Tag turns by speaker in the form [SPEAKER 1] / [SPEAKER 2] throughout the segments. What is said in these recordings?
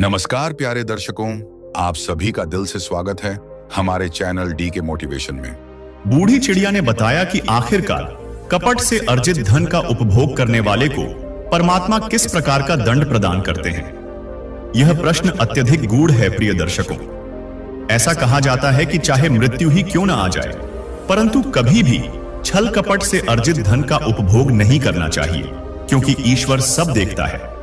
[SPEAKER 1] नमस्कार प्यारे दर्शकों, आप सभी का दिल से स्वागत है हमारे चैनल डी के मोटिवेशन में।
[SPEAKER 2] बूढ़ी चिड़िया ने बताया कि आखिरकार कपट से अर्जित धन का उपभोग करने वाले को परमात्मा किस प्रकार का दंड प्रदान करते हैं। यह प्रश्न अत्यधिक गूढ़ है प्रिय दर्शकों। ऐसा कहा जाता है कि चाहे मृत्यु ही क्यों ना आ जाए, परंतु कभी भी छल कपट से अर्जित धन का उपभोग नहीं करना चाहिए, क्योंकि ईश्वर सब देखता है।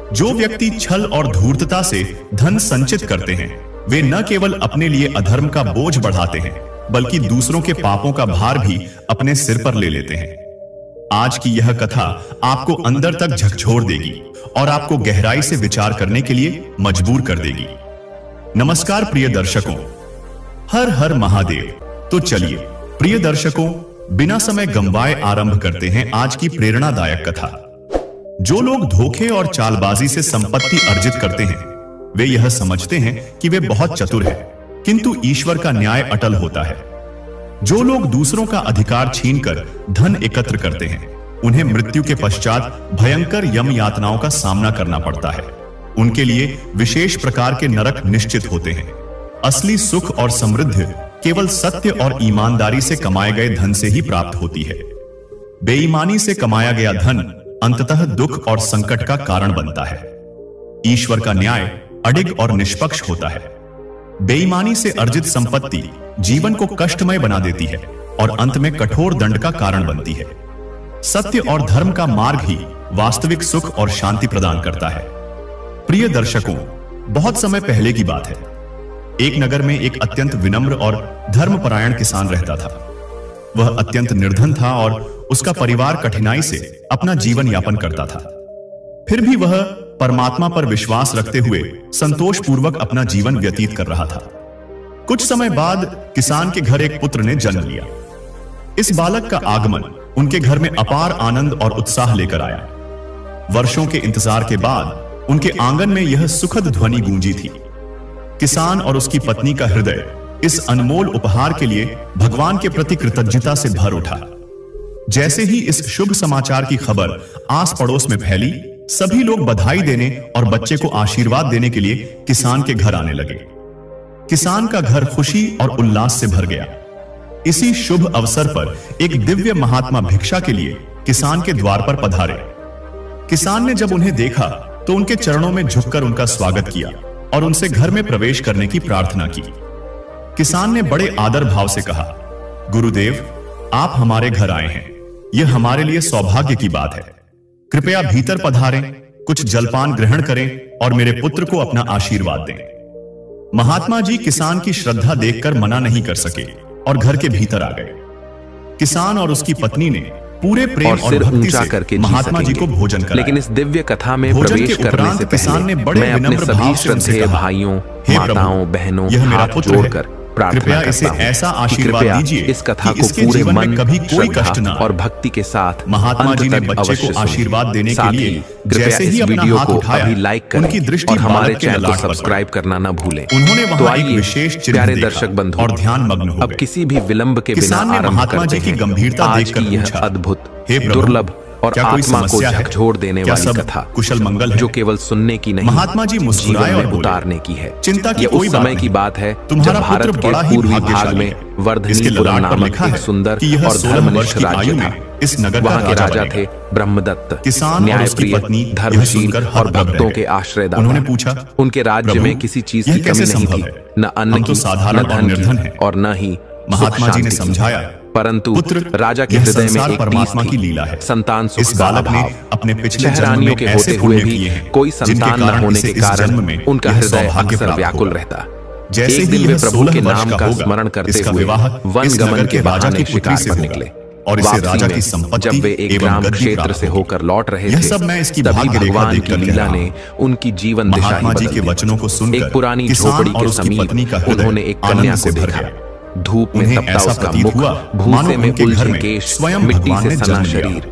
[SPEAKER 2] जो व्यक्ति छल और धूर्तता से धन संचित करते हैं, वे न केवल अपने लिए अधर्म का बोझ बढ़ाते हैं, बल्कि दूसरों के पापों का भार भी अपने सिर पर ले लेते हैं। आज की यह कथा आपको अंदर तक झकझोर देगी और आपको गहराई से विचार करने के लिए मजबूर कर देगी। नमस्कार प्रिय दर्शकों, हर हर महादेव। तो चलिए प्रिय दर्शकों, बिना समय गंवाए आरंभ करते हैं आज की प्रेरणादायक कथा। जो लोग धोखे और चालबाजी से संपत्ति अर्जित करते हैं, वे यह समझते हैं कि वे बहुत चतुर हैं, किंतु ईश्वर का न्याय अटल होता है। जो लोग दूसरों का अधिकार छीनकर धन एकत्र करते हैं, उन्हें मृत्यु के पश्चात भयंकर यम यातनाओं का सामना करना पड़ता है। उनके लिए विशेष प्रकार के नरक निश्चित होते हैं। असली सुख और समृद्धि केवल सत्य और ईमानदारी से कमाए गए धन से ही प्राप्त होती है। बेईमानी से कमाया गया धन अंततः दुख और संकट का कारण बनता है। ईश्वर का न्याय अडिग और निष्पक्ष होता है। बेईमानी से अर्जित संपत्ति जीवन को कष्टमय बना देती है और अंत में कठोर दंड का कारण बनती है। सत्य और धर्म का मार्ग ही वास्तविक सुख और शांति प्रदान करता है। प्रिय दर्शकों, बहुत समय पहले की बात है। एक नगर में एक अत्यंत विनम्र और धर्मपरायण किसान रहता था। वह अत्यंत निर्धन था और उसका परिवार कठिनाई से अपना जीवन यापन करता था। फिर भी वह परमात्मा पर विश्वास रखते हुए संतोषपूर्वक अपना जीवन व्यतीत कर रहा था। कुछ समय बाद किसान के घर एक पुत्र ने जन्म लिया। इस बालक का आगमन उनके घर में अपार आनंद और उत्साह लेकर आया। वर्षों के इंतजार के बाद उनके आंगन में यह सुखद ध्वनि गूंजी थी। किसान और उसकी पत्नी का हृदय इस अनमोल उपहार के लिए भगवान के प्रति कृतज्ञता से भर उठा। जैसे ही इस शुभ समाचार की खबर आस पड़ोस में फैली, सभी लोग बधाई देने और बच्चे को आशीर्वाद देने के लिए किसान के घर आने लगे। किसान का घर खुशी और उल्लास से भर गया। इसी शुभ अवसर पर एक दिव्य महात्मा भिक्षा के लिए किसान के द्वार पर पधारे। किसान ने जब उन्हें देखा तो उनके चरणों में झुककर उनका स्वागत किया और उनसे घर में प्रवेश करने की प्रार्थना की। किसान ने बड़े आदर भाव से कहा, गुरुदेव, आप हमारे घर आए हैं, यह हमारे लिए सौभाग्य की बात है। कृपया भीतर पधारें, कुछ जलपान ग्रहण करें और मेरे पुत्र को अपना आशीर्वाद दें। महात्मा जी किसान की श्रद्धा देखकर मना नहीं कर सके और घर के भीतर आ गए। किसान और उसकी पत्नी ने पूरे प्रेम और भक्ति से महात्मा जी को भोजन कराया।
[SPEAKER 3] लेकिन इस दिव्य कथा में प्रवेश करने से पहले मैं अपने सभी श्रद्धेय भाइयों, माताओं, बहनों हाथ जोड़कर
[SPEAKER 2] कृपया इसे ऐसा आशीर्वाद दीजिए
[SPEAKER 3] इस कथा को पूरे मन,
[SPEAKER 2] कभी कोई कष्ट ना
[SPEAKER 3] और भक्ति के साथ
[SPEAKER 2] महात्मा जी ने बच्चे को आशीर्वाद देने के लिए जैसे ही अपना हाथ उठाया,
[SPEAKER 3] अभी लाइक करें
[SPEAKER 2] उनकी दृष्टि
[SPEAKER 3] और हमारे चैनल को
[SPEAKER 2] ललाट पर
[SPEAKER 3] सब्सक्राइब करना ना भूलें।
[SPEAKER 2] उन्होंने
[SPEAKER 3] तो
[SPEAKER 2] वहां एक
[SPEAKER 3] आइए
[SPEAKER 2] विशेष चिन्ह
[SPEAKER 3] प्यारे
[SPEAKER 2] देखा
[SPEAKER 3] दर्शक बंधु
[SPEAKER 2] और ध्यान मग्न हो
[SPEAKER 3] अब
[SPEAKER 2] गए।
[SPEAKER 3] किसी भी विलंब के बिना
[SPEAKER 2] किसान ने
[SPEAKER 3] आरंभ
[SPEAKER 2] महात्मा जी
[SPEAKER 3] करते
[SPEAKER 2] की
[SPEAKER 3] हैं
[SPEAKER 2] गंभीरता
[SPEAKER 3] आज
[SPEAKER 2] देखकर
[SPEAKER 3] की यह
[SPEAKER 2] पूछा,
[SPEAKER 3] अद्भुत,
[SPEAKER 2] हे प्रभु,
[SPEAKER 3] दुर्लभ और
[SPEAKER 2] क्या कोई
[SPEAKER 3] आत्मा को
[SPEAKER 2] समस्या है?
[SPEAKER 3] झकझोर देने
[SPEAKER 2] क्या
[SPEAKER 3] वाली
[SPEAKER 2] सब
[SPEAKER 3] कथा
[SPEAKER 2] कुशल मंगल है?
[SPEAKER 3] जो केवल सुनने की नहीं,
[SPEAKER 2] महात्मा जी मुस्कुराए
[SPEAKER 3] जीवन
[SPEAKER 2] और
[SPEAKER 3] में
[SPEAKER 2] बोले,
[SPEAKER 3] उतारने की है।
[SPEAKER 2] चिंता की
[SPEAKER 3] ये
[SPEAKER 2] कोई
[SPEAKER 3] उस
[SPEAKER 2] बात
[SPEAKER 3] समय
[SPEAKER 2] नहीं।
[SPEAKER 3] की बात है
[SPEAKER 2] तुम्हारा
[SPEAKER 3] जब भारत
[SPEAKER 2] पुत्र
[SPEAKER 3] के
[SPEAKER 2] बड़ा ही
[SPEAKER 3] पूर्वी भाग
[SPEAKER 2] भाग्यशाली
[SPEAKER 3] में
[SPEAKER 2] है। इसके
[SPEAKER 3] वर्धनीपुरम
[SPEAKER 2] ललाट पर
[SPEAKER 3] नामक
[SPEAKER 2] लिखा
[SPEAKER 3] एक
[SPEAKER 2] है
[SPEAKER 3] सुंदर
[SPEAKER 2] कि यह
[SPEAKER 3] और
[SPEAKER 2] 16 वर्ष
[SPEAKER 3] धर्मनिष्ठ
[SPEAKER 2] की
[SPEAKER 3] राज्य
[SPEAKER 2] आयु
[SPEAKER 3] था।
[SPEAKER 2] में इस नगर का
[SPEAKER 3] वहां के राजा
[SPEAKER 2] बनेगा।
[SPEAKER 3] थे ब्रह्मदत्त,
[SPEAKER 2] किसान और उसकी पत्नी
[SPEAKER 3] न्यायप्रिय,
[SPEAKER 2] यह
[SPEAKER 3] धर्मशील
[SPEAKER 2] सुनकर
[SPEAKER 3] और
[SPEAKER 2] हतप्रभ रह
[SPEAKER 3] भक्तों
[SPEAKER 2] गए।
[SPEAKER 3] के आश्रयदाता।
[SPEAKER 2] उन्होंने पूछा,
[SPEAKER 3] उनके राज्य
[SPEAKER 2] प्रभु,
[SPEAKER 3] में किसी चीज
[SPEAKER 2] यह
[SPEAKER 3] की
[SPEAKER 2] कैसे
[SPEAKER 3] कमी नहीं
[SPEAKER 2] संभव
[SPEAKER 3] थी,
[SPEAKER 2] है?
[SPEAKER 3] न अन्न
[SPEAKER 2] हम तो
[SPEAKER 3] की,
[SPEAKER 2] साधारण
[SPEAKER 3] न
[SPEAKER 2] और
[SPEAKER 3] धन
[SPEAKER 2] निर्धन
[SPEAKER 3] की
[SPEAKER 2] हैं।
[SPEAKER 3] और न ही
[SPEAKER 2] महात्मा जी ने
[SPEAKER 3] सुख शांति की।
[SPEAKER 2] समझाया,
[SPEAKER 3] परंतु
[SPEAKER 2] पुत्र,
[SPEAKER 3] राजा के
[SPEAKER 2] यह
[SPEAKER 3] हृदय में
[SPEAKER 2] संसार
[SPEAKER 3] एक
[SPEAKER 2] परमात्मा
[SPEAKER 3] टीस
[SPEAKER 2] की
[SPEAKER 3] थी,
[SPEAKER 2] लीला है।
[SPEAKER 3] संतान सुख
[SPEAKER 2] इस
[SPEAKER 3] का
[SPEAKER 2] बालक ने
[SPEAKER 3] अभाव।
[SPEAKER 2] अपने पिछले जन्म
[SPEAKER 3] शहरानियों
[SPEAKER 2] में
[SPEAKER 3] के
[SPEAKER 2] ऐसे
[SPEAKER 3] होते हुए
[SPEAKER 2] पुण्य
[SPEAKER 3] भी
[SPEAKER 2] किए हैं,
[SPEAKER 3] कोई
[SPEAKER 2] जिनके
[SPEAKER 3] संतान न
[SPEAKER 2] कारण
[SPEAKER 3] होने
[SPEAKER 2] इसे
[SPEAKER 3] के
[SPEAKER 2] इस जन्म
[SPEAKER 3] कारण
[SPEAKER 2] में
[SPEAKER 3] उनका
[SPEAKER 2] यह
[SPEAKER 3] हृदय
[SPEAKER 2] सौभाग्य
[SPEAKER 3] अक्सर
[SPEAKER 2] प्राप्त
[SPEAKER 3] व्याकुल
[SPEAKER 2] होगा।
[SPEAKER 3] रहता।
[SPEAKER 2] जैसे
[SPEAKER 3] एक
[SPEAKER 2] ही
[SPEAKER 3] दिन वे
[SPEAKER 2] यह
[SPEAKER 3] प्रभु
[SPEAKER 2] 16
[SPEAKER 3] के
[SPEAKER 2] वर्ष
[SPEAKER 3] नाम
[SPEAKER 2] का
[SPEAKER 3] का
[SPEAKER 2] होगा,
[SPEAKER 3] स्मरण करते
[SPEAKER 2] इसका
[SPEAKER 3] हुए
[SPEAKER 2] विवाह
[SPEAKER 3] वन
[SPEAKER 2] इस
[SPEAKER 3] गमन
[SPEAKER 2] नगर
[SPEAKER 3] के
[SPEAKER 2] के राजा
[SPEAKER 3] बहाने
[SPEAKER 2] की पुत्री
[SPEAKER 3] शिकार
[SPEAKER 2] से
[SPEAKER 3] पर
[SPEAKER 2] होगा
[SPEAKER 3] निकले
[SPEAKER 2] और इसे
[SPEAKER 3] वापसी
[SPEAKER 2] राजा
[SPEAKER 3] में
[SPEAKER 2] की संपत्ति
[SPEAKER 3] जब वे एक
[SPEAKER 2] एवं
[SPEAKER 3] ग्राम
[SPEAKER 2] गद्दी
[SPEAKER 3] क्षेत्र
[SPEAKER 2] प्राप्त
[SPEAKER 3] से
[SPEAKER 2] होगी।
[SPEAKER 3] होकर लौट रहे
[SPEAKER 2] यह
[SPEAKER 3] थे,
[SPEAKER 2] सब मैं इसकी
[SPEAKER 3] तभी
[SPEAKER 2] भाग्य रेखा
[SPEAKER 3] भगवान की
[SPEAKER 2] देखकर कह
[SPEAKER 3] लीला
[SPEAKER 2] रहा
[SPEAKER 3] ने
[SPEAKER 2] हूं।
[SPEAKER 3] उनकी जीवन दिशा ही
[SPEAKER 2] महात्मा जी
[SPEAKER 3] बदल
[SPEAKER 2] के
[SPEAKER 3] दी।
[SPEAKER 2] वचनों को सुनकर
[SPEAKER 3] एक पुरानी
[SPEAKER 2] किसान
[SPEAKER 3] झोपड़ी
[SPEAKER 2] और
[SPEAKER 3] के
[SPEAKER 2] उसकी पत्नी
[SPEAKER 3] समीप
[SPEAKER 2] का हृदय
[SPEAKER 3] उन्होंने एक
[SPEAKER 2] आनंद
[SPEAKER 3] कन्या
[SPEAKER 2] से
[SPEAKER 3] को
[SPEAKER 2] भर
[SPEAKER 3] देखा।
[SPEAKER 2] गया।
[SPEAKER 3] धूप में
[SPEAKER 2] उन्हें
[SPEAKER 3] तपता
[SPEAKER 2] ऐसा
[SPEAKER 3] उसका
[SPEAKER 2] प्रतीत
[SPEAKER 3] मुख,
[SPEAKER 2] हुआ
[SPEAKER 3] भूसे
[SPEAKER 2] मानो
[SPEAKER 3] में
[SPEAKER 2] उनके घर
[SPEAKER 3] उलझे
[SPEAKER 2] में
[SPEAKER 3] केश,
[SPEAKER 2] स्वयं
[SPEAKER 3] मिट्टी
[SPEAKER 2] भगवान
[SPEAKER 3] से
[SPEAKER 2] ने
[SPEAKER 3] सना
[SPEAKER 2] जन्म लिया।
[SPEAKER 3] शरीर,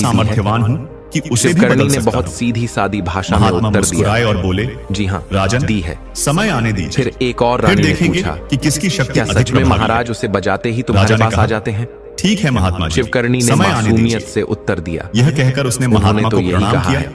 [SPEAKER 2] सामर्थ्यवान हूँ कि उसे भी
[SPEAKER 3] शिवकर्णी
[SPEAKER 2] बदल
[SPEAKER 3] ने
[SPEAKER 2] सकता
[SPEAKER 3] बहुत
[SPEAKER 2] हूँ।
[SPEAKER 3] सीधी सादी भाषा में
[SPEAKER 2] महात्मा
[SPEAKER 3] उत्तर
[SPEAKER 2] मुस्कुराए
[SPEAKER 3] दिया,
[SPEAKER 2] और बोले,
[SPEAKER 3] जी हाँ
[SPEAKER 2] राजन
[SPEAKER 3] दी है।
[SPEAKER 2] समय आने दीजिए।
[SPEAKER 3] फिर एक और
[SPEAKER 2] फिर
[SPEAKER 3] रानी ने
[SPEAKER 2] देखेंगे
[SPEAKER 3] पूछा,
[SPEAKER 2] कि किसकी शक्ति
[SPEAKER 3] क्या
[SPEAKER 2] अधिक
[SPEAKER 3] सच में
[SPEAKER 2] प्रभावी है।
[SPEAKER 3] महाराज उसे बजाते ही तुम्हारे
[SPEAKER 2] राजा ने
[SPEAKER 3] पास
[SPEAKER 2] कहा,
[SPEAKER 3] आ जाते हैं?
[SPEAKER 2] ठीक है महात्मा जी,
[SPEAKER 3] शिवकर्णी ने
[SPEAKER 2] समय आने
[SPEAKER 3] मासूमियत
[SPEAKER 2] दीजिए।
[SPEAKER 3] से उत्तर दिया,
[SPEAKER 2] यह कहकर उसने
[SPEAKER 3] उन्होंने
[SPEAKER 2] महात्मा
[SPEAKER 3] तो
[SPEAKER 2] को
[SPEAKER 3] यही
[SPEAKER 2] प्रणाम
[SPEAKER 3] कहा
[SPEAKER 2] किया
[SPEAKER 3] है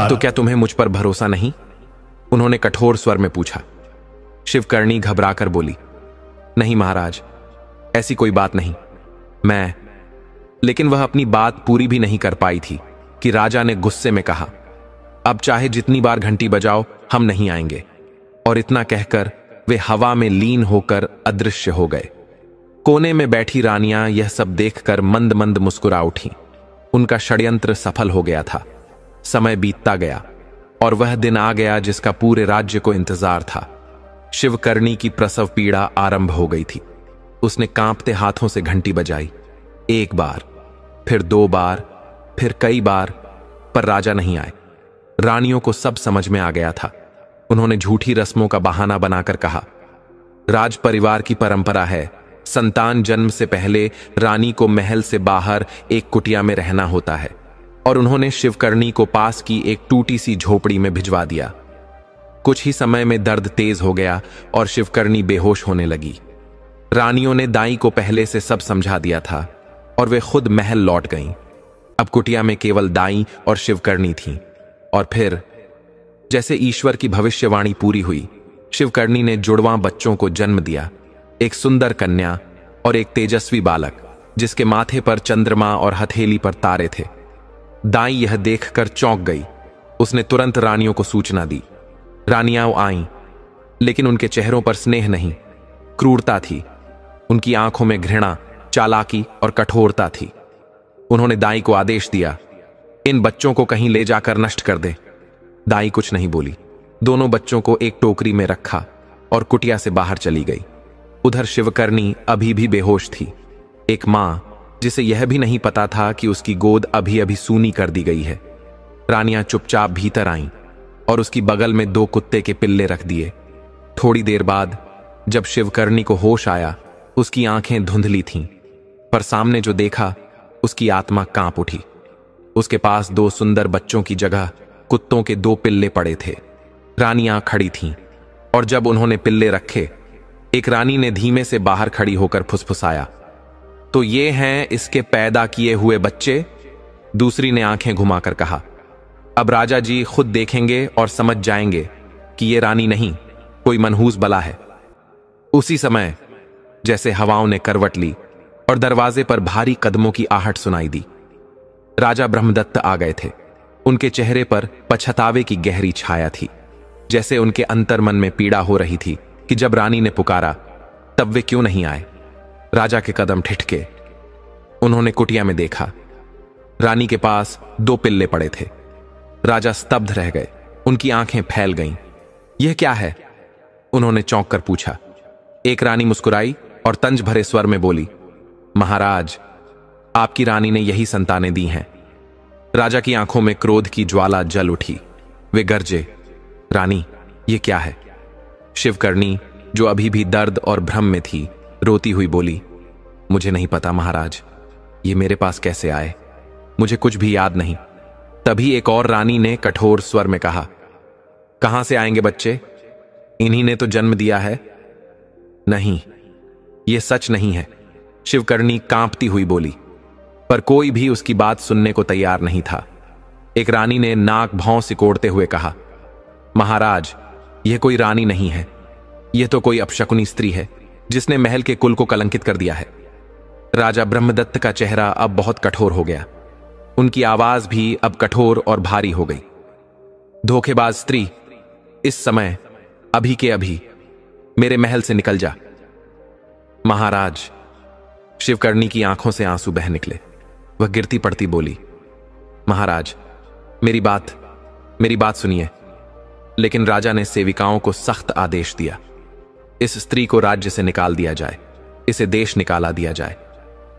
[SPEAKER 2] अनुसार
[SPEAKER 3] तो क्या तुम्हें मुझ पर भरोसा नहीं? उन्होंने कठोर स्वर में पूछा। शिवकर्णी घबराकर बोली, नहीं महाराज, ऐसी कोई बात नहीं। मैं लेकिन वह अपनी बात पूरी भी नहीं कर पाई थी कि राजा ने गुस्से में कहा, अब चाहे जितनी बार घंटी बजाओ, हम नहीं आएंगे। और इतना कहकर वे हवा में लीन होकर अदृश्य हो गए। कोने में बैठी रानियां यह सब देखकर मंद मंद मुस्कुरा उठीं। उनका षड्यंत्र सफल हो गया था। समय बीतता गया और वह दिन आ गया जिसका पूरे राज्य को इंतजार था। शिवकर्णी की प्रसव पीड़ा आरंभ हो गई थी। उसने कांपते हाथों से घंटी बजाई, एक बार, फिर 2 बार, फिर कई बार, पर राजा नहीं आए। रानियों को सब समझ में आ गया था। उन्होंने झूठी रस्मों का बहाना बनाकर कहा, राज परिवार की परंपरा है, संतान जन्म से पहले रानी को महल से बाहर एक कुटिया में रहना होता है। और उन्होंने शिवकर्णी को पास की एक टूटी सी झोपड़ी में भिजवा दिया। कुछ ही समय में दर्द तेज हो गया और शिवकर्णी बेहोश होने लगी। रानियों ने दाई को पहले से सब समझा दिया था और वे खुद महल लौट गईं। अब कुटिया में केवल दाई और शिवकर्णी थीं। और फिर जैसे ईश्वर की भविष्यवाणी पूरी हुई, शिवकर्णी ने जुड़वां बच्चों को जन्म दिया, एक सुंदर कन्या और एक तेजस्वी बालक जिसके माथे पर चंद्रमा और हथेली पर तारे थे। दाई यह देखकर चौंक गई। उसने तुरंत रानियों को सूचना दी। रानियां आईं, लेकिन उनके चेहरों पर स्नेह नहीं, क्रूरता थी। उनकी आंखों में घृणा, चालाकी और कठोरता थी। उन्होंने दाई को आदेश दिया, इन बच्चों को कहीं ले जाकर नष्ट कर दे। दाई कुछ नहीं बोली, दोनों बच्चों को एक टोकरी में रखा और कुटिया से बाहर चली गई। उधर शिवकर्णी अभी भी बेहोश थी। एक मां जिसे यह भी नहीं पता था कि उसकी गोद अभी अभी सूनी कर दी गई है। रानियां चुपचाप भीतर आईं और उसकी बगल में 2 कुत्ते के पिल्ले रख दिए। थोड़ी देर बाद जब शिवकर्णी को होश आया, उसकी आंखें धुंधली थीं, पर सामने जो देखा उसकी आत्मा कांप उठी। उसके पास 2 सुंदर बच्चों की जगह कुत्तों के 2 पिल्ले पड़े थे। रानियां खड़ी थीं और जब उन्होंने पिल्ले रखे, एक रानी ने धीमे से बाहर खड़ी होकर फुसफुसाया, तो ये हैं इसके पैदा किए हुए बच्चे। दूसरी ने आंखें घुमाकर कहा, अब राजा जी खुद देखेंगे और समझ जाएंगे कि ये रानी नहीं, कोई मनहूस बला है। उसी समय जैसे हवाओं ने करवट ली और दरवाजे पर भारी कदमों की आहट सुनाई दी। राजा ब्रह्मदत्त आ गए थे। उनके चेहरे पर पछतावे की गहरी छाया थी, जैसे उनके अंतर्मन में पीड़ा हो रही थी कि जब रानी ने पुकारा तब वे क्यों नहीं आए। राजा के कदम ठिठके। उन्होंने कुटिया में देखा, रानी के पास 2 पिल्ले पड़े थे। राजा स्तब्ध रह गए, उनकी आंखें फैल गईं। यह क्या है? उन्होंने चौंक कर पूछा। एक रानी मुस्कुराई और तंज भरे स्वर में बोली, महाराज, आपकी रानी ने यही संतानें दी हैं। राजा की आंखों में क्रोध की ज्वाला जल उठी। वे गरजे, रानी, ये क्या है? शिवकर्णी, जो अभी भी दर्द और भ्रम में थी, रोती हुई बोली, मुझे नहीं पता महाराज, ये मेरे पास कैसे आए, मुझे कुछ भी याद नहीं। तभी एक और रानी ने कठोर स्वर में कहा, कहां से आएंगे बच्चे? इन्हीं ने तो जन्म दिया है। नहीं, यह सच नहीं है, शिवकर्णी कांपती हुई बोली। पर कोई भी उसकी बात सुनने को तैयार नहीं था। एक रानी ने नाक भौं सिकोड़ते हुए कहा, महाराज, यह कोई रानी नहीं है, यह तो कोई अपशकुनी स्त्री है जिसने महल के कुल को कलंकित कर दिया है। राजा ब्रह्मदत्त का चेहरा अब बहुत कठोर हो गया। उनकी आवाज भी अब कठोर और भारी हो गई। धोखेबाज स्त्री, इस समय अभी के अभी मेरे महल से निकल जा। महाराज, शिवकर्णी की आंखों से आंसू बह निकले। वह गिरती पड़ती बोली, महाराज, मेरी बात सुनिए। लेकिन राजा ने सेविकाओं को सख्त आदेश दिया, इस स्त्री को राज्य से निकाल दिया जाए, इसे देश निकाला दिया जाए,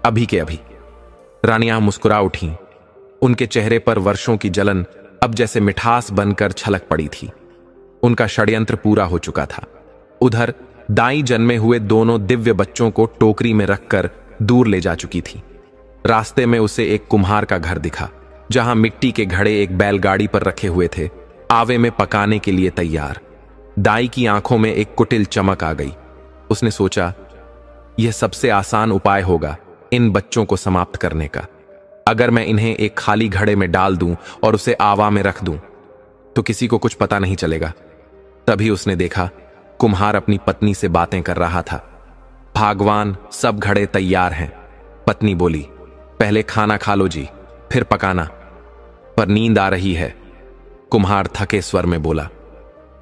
[SPEAKER 3] अभी के अभी। रानियां मुस्कुरा उठीं। उनके चेहरे पर वर्षों की जलन अब जैसे मिठास बनकर छलक पड़ी थी। उनका षड्यंत्र पूरा हो चुका था। उधर दाई जन्मे हुए दोनों दिव्य बच्चों को टोकरी में रखकर दूर ले जा चुकी थी। रास्ते में उसे एक कुम्हार का घर दिखा, जहां मिट्टी के घड़े एक बैलगाड़ी पर रखे हुए थे, आवे में पकाने के लिए तैयार। दाई की आंखों में एक कुटिल चमक आ गई। उसने सोचा, यह सबसे आसान उपाय होगा इन बच्चों को समाप्त करने का। अगर मैं इन्हें एक खाली घड़े में डाल दूं और उसे आवा में रख दूं, तो किसी को कुछ पता नहीं चलेगा। तभी उसने देखा, कुम्हार अपनी पत्नी से बातें कर रहा था। भागवान, सब घड़े तैयार हैं। पत्नी बोली, पहले खाना खा लो जी, फिर पकाना। पर नींद आ रही है, कुम्हार थके स्वर में बोला।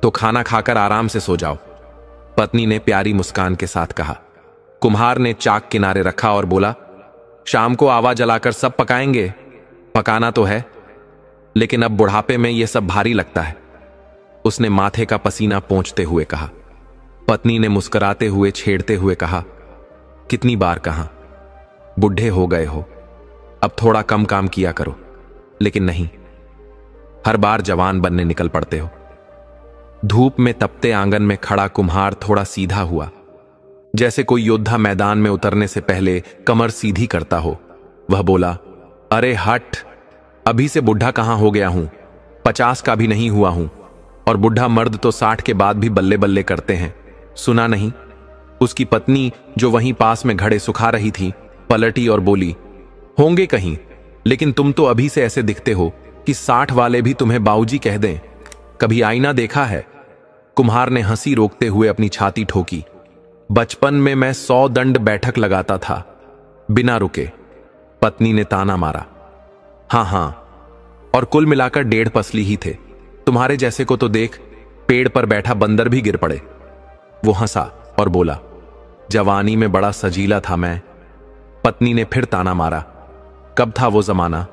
[SPEAKER 3] तो खाना खाकर आराम से सो जाओ, पत्नी ने प्यारी मुस्कान के साथ कहा। कुम्हार ने चाक किनारे रखा और बोला, शाम को आवा जलाकर सब पकाएंगे। पकाना तो है, लेकिन अब बुढ़ापे में यह सब भारी लगता है, उसने माथे का पसीना पोंछते हुए कहा। पत्नी ने मुस्कुराते हुए छेड़ते हुए कहा, कितनी बार कहा, बुढ़े हो गए हो, अब थोड़ा कम काम किया करो। लेकिन नहीं, हर बार जवान बनने निकल पड़ते हो। धूप में तपते आंगन में खड़ा कुम्हार थोड़ा सीधा हुआ, जैसे कोई योद्धा मैदान में उतरने से पहले कमर सीधी करता हो। वह बोला, अरे हट, अभी से बुढ़ा कहां हो गया हूं, 50 का भी नहीं हुआ हूं, और बुढ़ा मर्द तो 60 के बाद भी बल्ले बल्ले करते हैं, सुना नहीं? उसकी पत्नी, जो वहीं पास में घड़े सुखा रही थी, पलटी और बोली, होंगे कहीं, लेकिन तुम तो अभी से ऐसे दिखते हो कि 60 वाले भी तुम्हें बाऊजी कह दें। कभी आईना देखा है? कुम्हार ने हंसी रोकते हुए अपनी छाती ठोकी। बचपन में मैं 100 दंड बैठक लगाता था, बिना रुके। पत्नी ने ताना मारा। हाँ, और कुल मिलाकर 1.5 पसली ही थे। तुम्हारे जैसे को तो देख, पेड़ पर बैठा बंदर भी गिर पड़े। वो हंसा और बोला, जवानी में बड़ा सजीला था मैं। पत्नी ने फिर ताना मारा। कब था वो जमाना?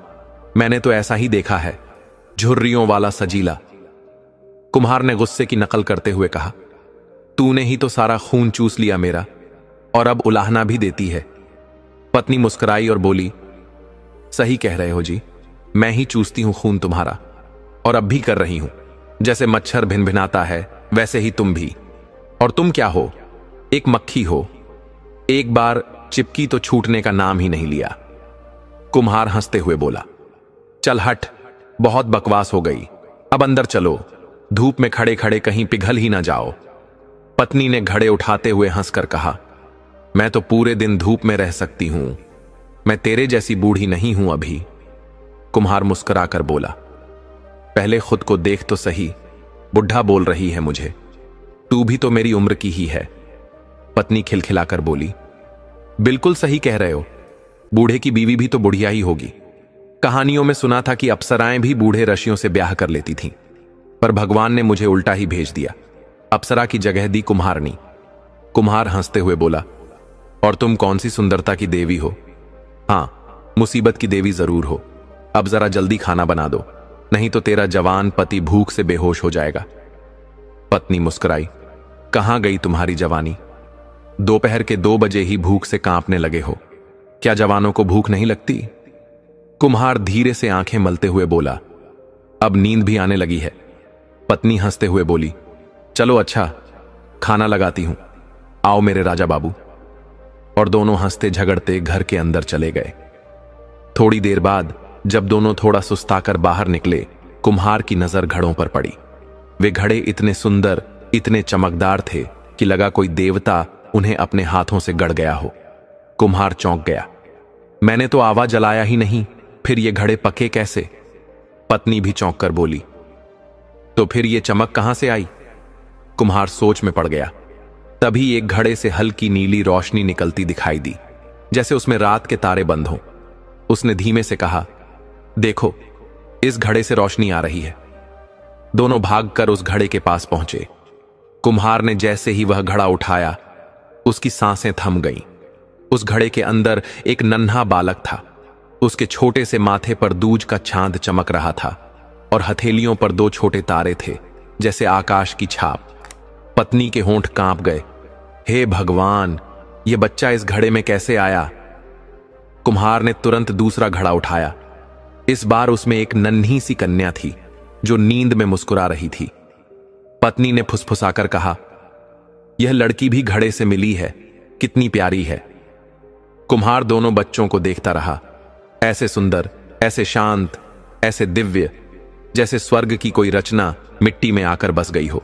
[SPEAKER 3] मैंने तो ऐसा ही देखा है, झुर्रियों वाला सजीला। कुम्हार ने गुस्से की नकल करते हुए कहा, तूने ही तो सारा खून चूस लिया मेरा, और अब उलाहना भी देती है। पत्नी मुस्कुराई और बोली, सही कह रहे हो जी, मैं ही चूसती हूं खून तुम्हारा, और अब भी कर रही हूं। जैसे मच्छर भिनभिनाता है वैसे ही तुम भी। और तुम क्या हो? एक मक्खी हो। एक बार चिपकी तो छूटने का नाम ही नहीं लिया। कुम्हार हंसते हुए बोला, चल हट, बहुत बकवास हो गई, अब अंदर चलो, धूप में खड़े खड़े कहीं पिघल ही ना जाओ। पत्नी ने घड़े उठाते हुए हंसकर कहा, मैं तो पूरे दिन धूप में रह सकती हूं, मैं तेरे जैसी बूढ़ी नहीं हूं अभी। कुम्हार मुस्कुराकर बोला, पहले खुद को देख तो सही, बुढ़ा बोल रही है मुझे, तू भी तो मेरी उम्र की ही है। पत्नी खिलखिलाकर बोली, बिल्कुल सही कह रहे हो, बूढ़े की बीवी भी तो बुढ़िया ही होगी। कहानियों में सुना था कि अप्सराएं भी बूढ़े ऋषियों से ब्याह कर लेती थीं, पर भगवान ने मुझे उल्टा ही भेज दिया, अप्सरा की जगह दी कुम्हारनी। कुम्हार हंसते हुए बोला, और तुम कौन सी सुंदरता की देवी हो? हाँ, मुसीबत की देवी जरूर हो। अब जरा जल्दी खाना बना दो, नहीं तो तेरा जवान पति भूख से बेहोश हो जाएगा। पत्नी मुस्कुराई, कहां गई तुम्हारी जवानी? दोपहर के 2 बजे ही भूख से कांपने लगे हो, क्या जवानों को भूख नहीं लगती? कुम्हार धीरे से आंखें मलते हुए बोला, अब नींद भी आने लगी है। पत्नी हंसते हुए बोली, चलो अच्छा, खाना लगाती हूं, आओ मेरे राजा बाबू। और दोनों हंसते झगड़ते घर के अंदर चले गए। थोड़ी देर बाद जब दोनों थोड़ा सुस्ताकर बाहर निकले, कुम्हार की नजर घड़ों पर पड़ी। वे घड़े इतने सुंदर, इतने चमकदार थे कि लगा कोई देवता उन्हें अपने हाथों से गढ़ गया हो। कुम्हार चौंक गया, मैंने तो आवा जलाया ही नहीं, फिर ये घड़े पके कैसे? पत्नी भी चौंक कर बोली, तो फिर ये चमक कहां से आई? कुम्हार सोच में पड़ गया। तभी एक घड़े से हल्की नीली रोशनी निकलती दिखाई दी, जैसे उसमें रात के तारे बंद हों। उसने धीमे से कहा, देखो, इस घड़े से रोशनी आ रही है। दोनों भागकर उस घड़े के पास पहुंचे। कुम्हार ने जैसे ही वह घड़ा उठाया, उसकी सांसें थम गईं। उस घड़े के अंदर एक नन्हा बालक था। उसके छोटे से माथे पर दूज का चांद चमक रहा था और हथेलियों पर 2 छोटे तारे थे, जैसे आकाश की छाप। पत्नी के होंठ कांप गए। हे भगवान, ये बच्चा इस घड़े में कैसे आया? कुम्हार ने तुरंत दूसरा घड़ा उठाया। इस बार उसमें एक नन्ही सी कन्या थी जो नींद में मुस्कुरा रही थी। पत्नी ने फुसफुसाकर कहा, यह लड़की भी घड़े से मिली है, कितनी प्यारी है। कुम्हार दोनों बच्चों को देखता रहा, ऐसे सुंदर, ऐसे शांत, ऐसे दिव्य, जैसे स्वर्ग की कोई रचना मिट्टी में आकर बस गई हो।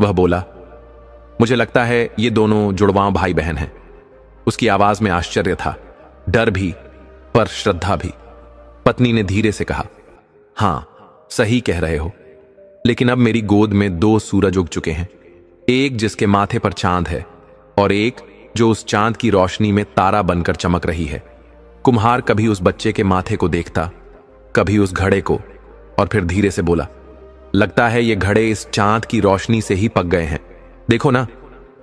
[SPEAKER 3] वह बोला, मुझे लगता है ये दोनों जुड़वां भाई बहन हैं। उसकी आवाज में आश्चर्य था, डर भी, पर श्रद्धा भी। पत्नी ने धीरे से कहा, हां, सही कह रहे हो, लेकिन अब मेरी गोद में 2 सूरज उग चुके हैं, एक जिसके माथे पर चांद है और एक जो उस चांद की रोशनी में तारा बनकर चमक रही है। कुम्हार कभी उस बच्चे के माथे को देखता, कभी उस घड़े को, और फिर धीरे से बोला, लगता है ये घड़े इस चांद की रोशनी से ही पक गए हैं। देखो ना,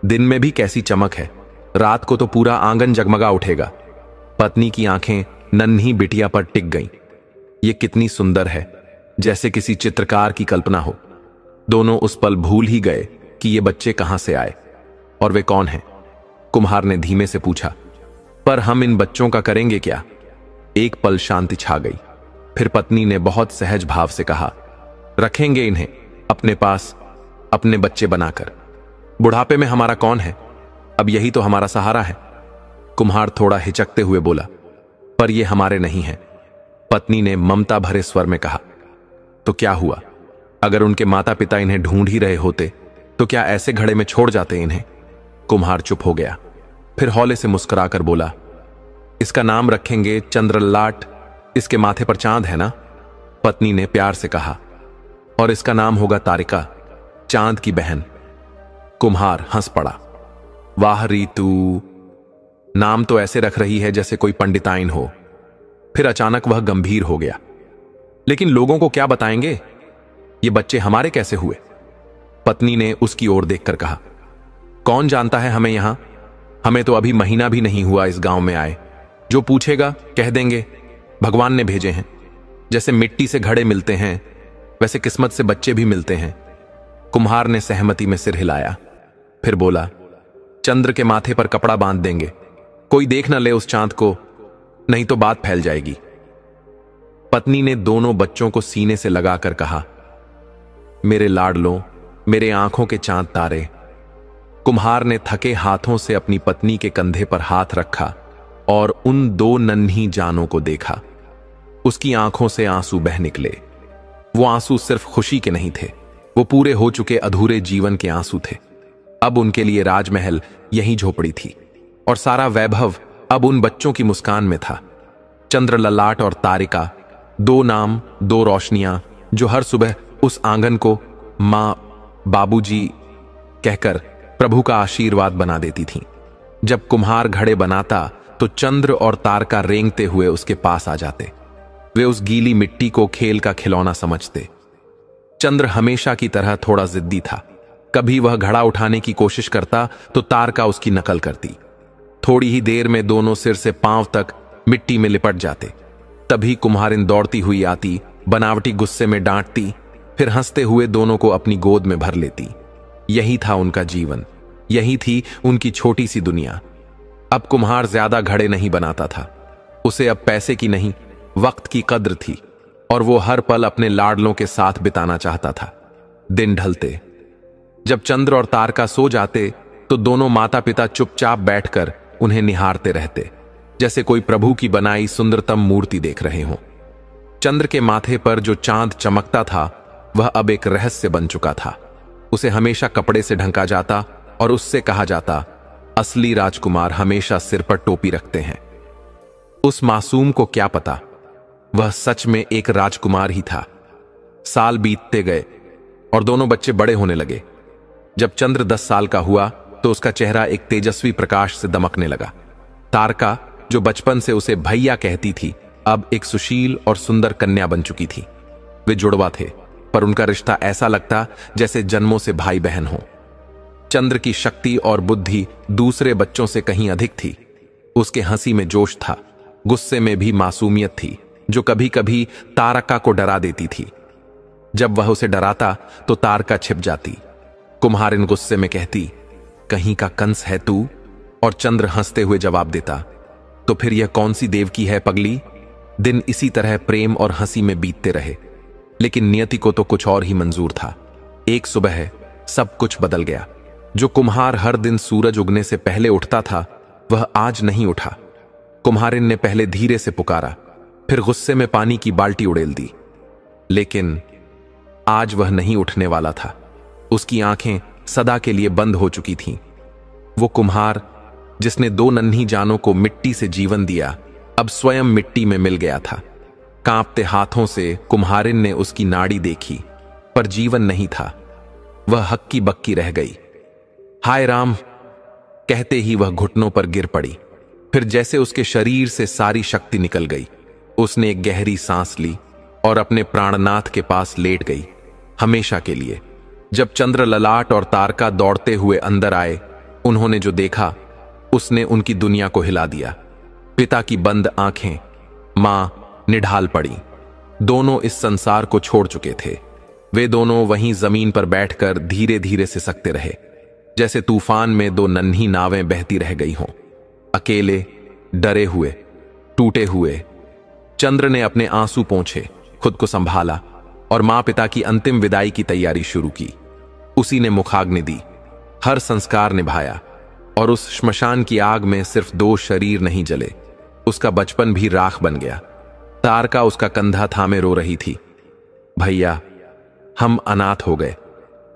[SPEAKER 3] दिन में भी कैसी चमक है, रात को तो पूरा आंगन जगमगा उठेगा। पत्नी की आंखें नन्ही बिटिया पर टिक गईं। ये कितनी सुंदर है, जैसे किसी चित्रकार की कल्पना हो। दोनों उस पल भूल ही गए कि ये बच्चे कहां से आए और वे कौन हैं। कुम्हार ने धीमे से पूछा, पर हम इन बच्चों का करेंगे क्या? एक पल शांति छा गई। फिर पत्नी ने बहुत सहज भाव से कहा, रखेंगे इन्हें अपने पास, अपने बच्चे बनाकर। बुढ़ापे में हमारा कौन है, अब यही तो हमारा सहारा है। कुम्हार थोड़ा हिचकते हुए बोला, पर ये हमारे नहीं हैं। पत्नी ने ममता भरे स्वर में कहा, तो क्या हुआ? अगर उनके माता पिता इन्हें ढूंढ ही रहे होते तो क्या ऐसे घड़े में छोड़ जाते इन्हें? कुम्हार चुप हो गया, फिर हौले से मुस्कुराकर बोला, इसका नाम रखेंगे चंद्रललाट, इसके माथे पर चांद है ना? पत्नी ने प्यार से कहा। और इसका नाम होगा तारिका, चांद की बहन। कुम्हार हंस पड़ा। वाह रीतू, नाम तो ऐसे रख रही है जैसे कोई पंडिताइन हो। फिर अचानक वह गंभीर हो गया। लेकिन लोगों को क्या बताएंगे? ये बच्चे हमारे कैसे हुए? पत्नी ने उसकी ओर देखकर कहा, कौन जानता है हमें यहां? हमें तो अभी महीना भी नहीं हुआ इस गांव में आए। जो पूछेगा कह देंगे भगवान ने भेजे हैं। जैसे मिट्टी से घड़े मिलते हैं वैसे किस्मत से बच्चे भी मिलते हैं। कुम्हार ने सहमति में सिर हिलाया, फिर बोला, चंद्र के माथे पर कपड़ा बांध देंगे, कोई देख न ले उस चांद को, नहीं तो बात फैल जाएगी। पत्नी ने दोनों बच्चों को सीने से लगाकर कहा, मेरे लाडलों, मेरे आंखों के चांद तारे। कुम्हार ने थके हाथों से अपनी पत्नी के कंधे पर हाथ रखा और उन दो नन्ही जानों को देखा। उसकी आंखों से आंसू बह निकले। वो आंसू सिर्फ खुशी के नहीं थे, वो पूरे हो चुके अधूरे जीवन के आंसू थे। अब उनके लिए राजमहल यही झोपड़ी थी और सारा वैभव अब उन बच्चों की मुस्कान में था। चंद्रललाट और तारिका, दो नाम, दो रोशनियां जो हर सुबह उस आंगन को मां, बाबूजी कहकर प्रभु का आशीर्वाद बना देती थीं। जब कुम्हार घड़े बनाता तो चंद्र और तारका रेंगते हुए उसके पास आ जाते। वे उस गीली मिट्टी को खेल का खिलौना समझते। चंद्र हमेशा की तरह थोड़ा जिद्दी था। कभी वह घड़ा उठाने की कोशिश करता तो तारका उसकी नकल करती। थोड़ी ही देर में दोनों सिर से पांव तक मिट्टी में लिपट जाते। तभी कुम्हारिन दौड़ती हुई आती, बनावटी गुस्से में डांटती, फिर हंसते हुए दोनों को अपनी गोद में भर लेती। यही था उनका जीवन, यही थी उनकी छोटी सी दुनिया। अब कुम्हार ज्यादा घड़े नहीं बनाता था। उसे अब पैसे की नहीं, वक्त की कद्र थी और वो हर पल अपने लाडलों के साथ बिताना चाहता था। दिन ढलते, जब चंद्र और तारका सो जाते तो दोनों माता पिता चुपचाप बैठकर उन्हें निहारते रहते, जैसे कोई प्रभु की बनाई सुंदरतम मूर्ति देख रहे हों। चंद्र के माथे पर जो चांद चमकता था वह अब एक रहस्य बन चुका था। उसे हमेशा कपड़े से ढंका जाता और उससे कहा जाता, असली राजकुमार हमेशा सिर पर टोपी रखते हैं। उस मासूम को क्या पता, वह सच में एक राजकुमार ही था। साल बीतते गए और दोनों बच्चे बड़े होने लगे। जब चंद्र 10 साल का हुआ तो उसका चेहरा एक तेजस्वी प्रकाश से दमकने लगा। तारका, जो बचपन से उसे भैया कहती थी, अब एक सुशील और सुंदर कन्या बन चुकी थी। वे जुड़वा थे, पर उनका रिश्ता ऐसा लगता जैसे जन्मों से भाई बहन हो। चंद्र की शक्ति और बुद्धि दूसरे बच्चों से कहीं अधिक थी। उसके हंसी में जोश था, गुस्से में भी मासूमियत थी, जो कभी कभी तारका को डरा देती थी। जब वह उसे डराता तो तारका छिप जाती। कुम्हारिन गुस्से में कहती, कहीं का कंस है तू? और चंद्र हंसते हुए जवाब देता, तो फिर यह कौन सी देवकी है पगली? दिन इसी तरह प्रेम और हंसी में बीतते रहे, लेकिन नियति को तो कुछ और ही मंजूर था। एक सुबह सब कुछ बदल गया। जो कुम्हार हर दिन सूरज उगने से पहले उठता था, वह आज नहीं उठा। कुम्हारिन ने पहले धीरे से पुकारा, फिर गुस्से में पानी की बाल्टी उड़ेल दी, लेकिन आज वह नहीं उठने वाला था। उसकी आंखें सदा के लिए बंद हो चुकी थीं। वो कुम्हार जिसने दो नन्ही जानों को मिट्टी से जीवन दिया, अब स्वयं मिट्टी में मिल गया था। कांपते हाथों से कुम्हारिन ने उसकी नाड़ी देखी, पर जीवन नहीं था। वह हक्की बक्की रह गई। हाय राम कहते ही वह घुटनों पर गिर पड़ी। फिर जैसे उसके शरीर से सारी शक्ति निकल गई। उसने एक गहरी सांस ली और अपने प्राणनाथ के पास लेट गई, हमेशा के लिए। जब चंद्रललाट और तारका दौड़ते हुए अंदर आए, उन्होंने जो देखा उसने उनकी दुनिया को हिला दिया। पिता की बंद आंखें, मां निढाल पड़ी। दोनों इस संसार को छोड़ चुके थे। वे दोनों वहीं जमीन पर बैठकर धीरे धीरे सिसकते रहे, जैसे तूफान में दो नन्ही नावें बहती रह गई हों, अकेले, डरे हुए, टूटे हुए। चंद्र ने अपने आंसू पोंछे, खुद को संभाला और मां पिता की अंतिम विदाई की तैयारी शुरू की। उसी ने मुखाग्नि दी, हर संस्कार निभाया, और उस श्मशान की आग में सिर्फ दो शरीर नहीं जले, उसका बचपन भी राख बन गया। तारका उसका कंधा थामे रो रही थी, भैया हम अनाथ हो गए।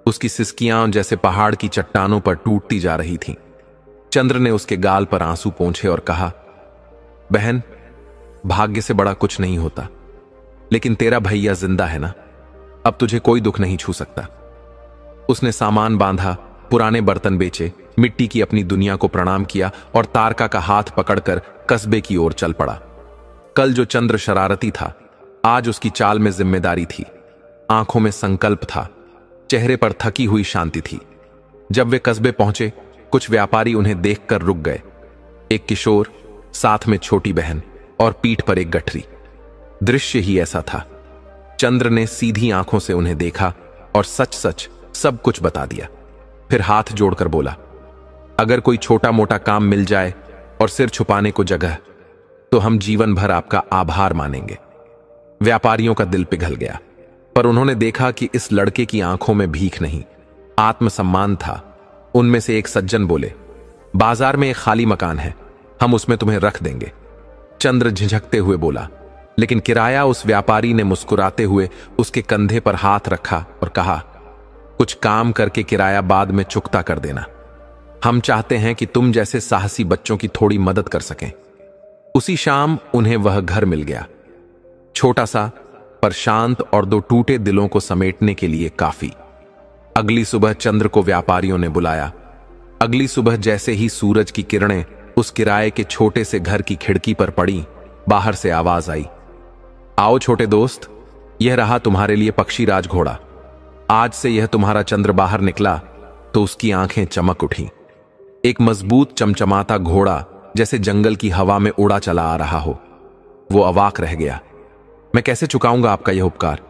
[SPEAKER 3] उसकी सिसकियां जैसे पहाड़ की चट्टानों पर टूटती जा रही थीं। चंद्र ने उसके गाल पर आंसू पोंछे और कहा, बहन, भाग्य से बड़ा कुछ नहीं होता, लेकिन तेरा भैया जिंदा है ना, अब तुझे कोई दुख नहीं छू सकता। उसने सामान बांधा, पुराने बर्तन बेचे, मिट्टी की अपनी दुनिया को प्रणाम किया और तारका का हाथ पकड़कर कस्बे की ओर चल पड़ा। कल जो चंद्र शरारती था, आज उसकी चाल में जिम्मेदारी थी, आंखों में संकल्प था, चेहरे पर थकी हुई शांति थी। जब वे कस्बे पहुंचे, कुछ व्यापारी उन्हें देखकर रुक गए। एक किशोर, साथ में छोटी बहन और पीठ पर एक गठरी। दृश्य ही ऐसा था। चंद्र ने सीधी आंखों से उन्हें देखा और सच सच सब कुछ बता दिया। फिर हाथ जोड़कर बोला, अगर कोई छोटा मोटा काम मिल जाए और सिर छुपाने को जगह, तो हम जीवन भर आपका आभार मानेंगे। व्यापारियों का दिल पिघल गया, पर उन्होंने देखा कि इस लड़के की आंखों में भीख नहीं, आत्मसम्मान था। उनमें से एक सज्जन बोले, बाजार में एक खाली मकान है, हम उसमें तुम्हें रख देंगे। चंद्र झिझकते हुए बोला, लेकिन किराया। उस व्यापारी ने मुस्कुराते हुए उसके कंधे पर हाथ रखा और कहा, कुछ काम करके किराया बाद में चुकता कर देना। हम चाहते हैं कि तुम जैसे साहसी बच्चों की थोड़ी मदद कर सकें। उसी शाम उन्हें वह घर मिल गया, छोटा सा पर शांत और दो टूटे दिलों को समेटने के लिए काफी। अगली सुबह चंद्र को व्यापारियों ने बुलाया। अगली सुबह जैसे ही सूरज की किरणें उस किराए के छोटे से घर की खिड़की पर पड़ी, बाहर से आवाज आई, आओ छोटे दोस्त, यह रहा तुम्हारे लिए पक्षीराज घोड़ा। आज से यह तुम्हारा चंद्र बाहर निकला तो उसकी आंखें चमक उठी। एक मजबूत चमचमाता घोड़ा जैसे जंगल की हवा में उड़ा चला आ रहा हो। वो अवाक रह गया। मैं कैसे चुकाऊंगा आपका यह उपकार?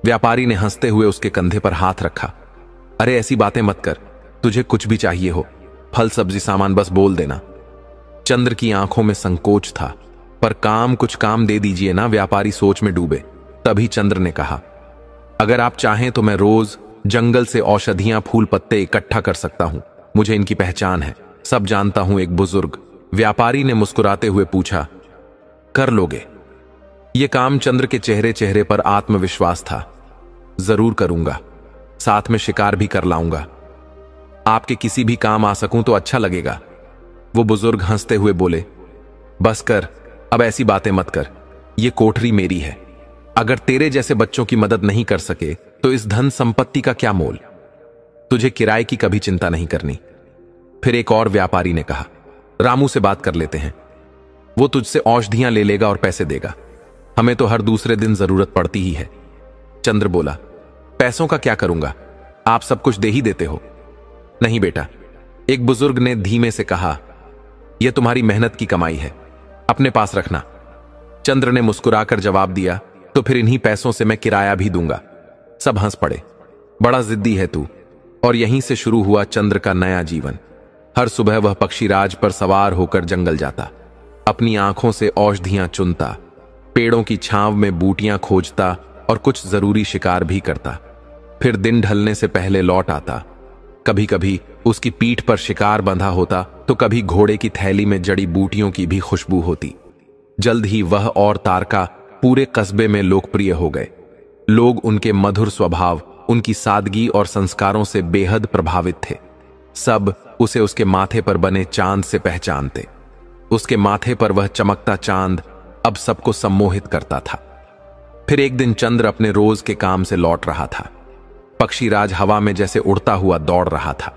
[SPEAKER 3] व्यापारी ने हंसते हुए उसके कंधे पर हाथ रखा। अरे ऐसी बातें मत कर, तुझे कुछ भी चाहिए हो, फल सब्जी सामान बस बोल देना। चंद्र की आंखों में संकोच था, पर कुछ काम दे दीजिए ना। व्यापारी सोच में डूबे। तभी चंद्र ने कहा, अगर आप चाहें तो मैं रोज जंगल से औषधियां, फूल पत्ते इकट्ठा कर सकता हूं, मुझे इनकी पहचान है, सब जानता हूं। एक बुजुर्ग व्यापारी ने मुस्कुराते हुए पूछा, कर लोगे? यह काम चंद्र के चेहरे पर आत्मविश्वास था। जरूर करूंगा, साथ में शिकार भी कर लाऊंगा। आपके किसी भी काम आ सकूं तो अच्छा लगेगा। वो बुजुर्ग हंसते हुए बोले, बस कर, अब ऐसी बातें मत कर, यह कोठरी मेरी है। अगर तेरे जैसे बच्चों की मदद नहीं कर सके तो इस धन संपत्ति का क्या मोल? तुझे किराए की कभी चिंता नहीं करनी। फिर एक और व्यापारी ने कहा, रामू से बात कर लेते हैं, वो तुझसे औषधियां ले लेगा और पैसे देगा। हमें तो हर दूसरे दिन जरूरत पड़ती ही है। चंद्र बोला, पैसों का क्या करूंगा, आप सब कुछ दे ही देते हो। नहीं बेटा, एक बुजुर्ग ने धीमे से कहा, यह तुम्हारी मेहनत की कमाई है, अपने पास रखना। चंद्र ने मुस्कुराकर जवाब दिया, तो फिर इन्हीं पैसों से मैं किराया भी दूंगा। सब हंस पड़े। बड़ा जिद्दी है तू। और यहीं से शुरू हुआ चंद्र का नया जीवन। हर सुबह वह पक्षीराज पर सवार होकर जंगल जाता, अपनी आंखों से औषधियां चुनता, पेड़ों की छांव में बूटियां खोजता और कुछ जरूरी शिकार भी करता। फिर दिन ढलने से पहले लौट आता। कभी कभी उसकी पीठ पर शिकार बंधा होता तो कभी घोड़े की थैली में जड़ी बूटियों की भी खुशबू होती। जल्द ही वह और तारका पूरे कस्बे में लोकप्रिय हो गए। लोग उनके मधुर स्वभाव, उनकी सादगी और संस्कारों से बेहद प्रभावित थे। सब उसे उसके माथे पर बने चांद से पहचानते। उसके माथे पर वह चमकता चांद अब सबको सम्मोहित करता था। फिर एक दिन चंद्र अपने रोज के काम से लौट रहा था। पक्षीराज हवा में जैसे उड़ता हुआ दौड़ रहा था।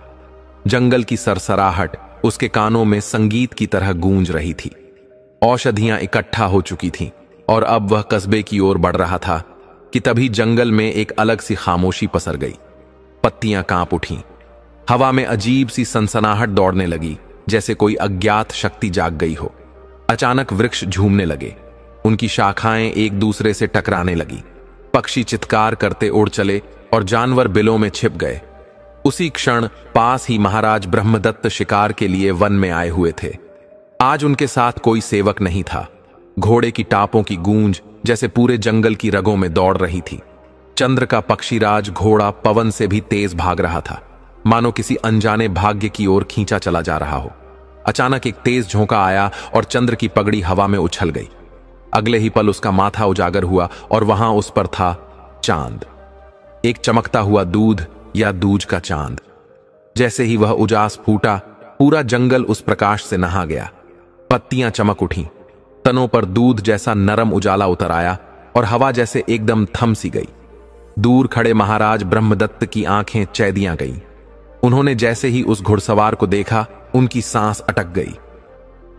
[SPEAKER 3] जंगल की सरसराहट उसके कानों में संगीत की तरह गूंज रही थी। औषधियां इकट्ठा हो चुकी थीं और अब वह कस्बे की ओर बढ़ रहा था कि तभी जंगल में एक अलग सी खामोशी पसर गई। पत्तियां कांप उठीं। हवा में अजीब सी सनसनाहट दौड़ने लगी, जैसे कोई अज्ञात शक्ति जाग गई हो। अचानक वृक्ष झूमने लगे, उनकी शाखाएं एक दूसरे से टकराने लगी। पक्षी चित्कार करते उड़ चले और जानवर बिलों में छिप गए। उसी क्षण पास ही महाराज ब्रह्मदत्त शिकार के लिए वन में आए हुए थे। आज उनके साथ कोई सेवक नहीं था। घोड़े की टापों की गूंज जैसे पूरे जंगल की रगों में दौड़ रही थी। चंद्र का पक्षीराज घोड़ा पवन से भी तेज भाग रहा था, मानो किसी अनजाने भाग्य की ओर खींचा चला जा रहा हो। अचानक एक तेज झोंका आया और चंद्र की पगड़ी हवा में उछल गई। अगले ही पल उसका माथा उजागर हुआ और वहां उस पर था चांद, एक चमकता हुआ दूध या दूज का चांद। जैसे ही वह उजास फूटा, पूरा जंगल उस प्रकाश से नहा गया। पत्तियां चमक उठीं, तनों पर दूध जैसा नरम उजाला उतर आया और हवा जैसे एकदम थम सी गई। दूर खड़े महाराज ब्रह्मदत्त की आंखें चैदियां गईं। उन्होंने जैसे ही उस घुड़सवार को देखा, उनकी सांस अटक गई।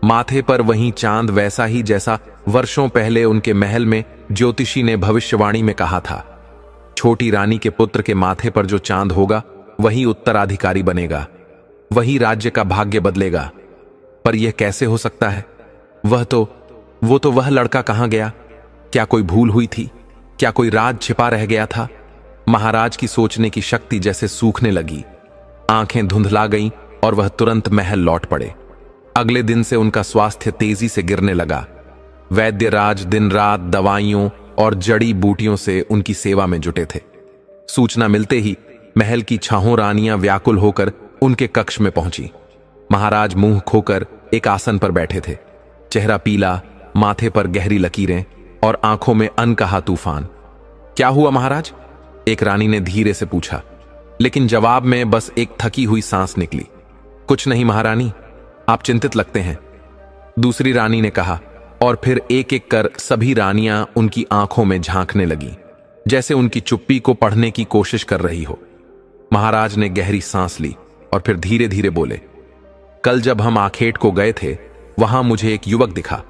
[SPEAKER 3] माथे पर वही चांद, वैसा ही जैसा वर्षों पहले उनके महल में ज्योतिषी ने भविष्यवाणी में कहा था। छोटी रानी के पुत्र के माथे पर जो चांद होगा, वही उत्तराधिकारी बनेगा, वही राज्य का भाग्य बदलेगा। पर यह कैसे हो सकता है? वह लड़का कहां गया? क्या कोई भूल हुई थी? क्या कोई राज छिपा रह गया था? महाराज की सोचने की शक्ति जैसे सूखने लगी। आंखें धुंधला गईं और वह तुरंत महल लौट पड़े। अगले दिन से उनका स्वास्थ्य तेजी से गिरने लगा। वैद्यराज दिन रात दवाइयों और जड़ी बूटियों से उनकी सेवा में जुटे थे। सूचना मिलते ही महल की छहों रानियां व्याकुल होकर उनके कक्ष में पहुंची। महाराज मुंह खोकर एक आसन पर बैठे थे, चेहरा पीला, माथे पर गहरी लकीरें और आंखों में अनकहा तूफान। क्या हुआ महाराज? एक रानी ने धीरे से पूछा, लेकिन जवाब में बस एक थकी हुई सांस निकली। कुछ नहीं महारानी, आप चिंतित लगते हैं, दूसरी रानी ने कहा। और फिर एक एक कर सभी रानियां उनकी आंखों में झांकने लगी, जैसे उनकी चुप्पी को पढ़ने की कोशिश कर रही हो। महाराज ने गहरी सांस ली और फिर धीरे धीरे बोले, कल जब हम आखेट को गए थे, वहां मुझे एक युवक दिखा,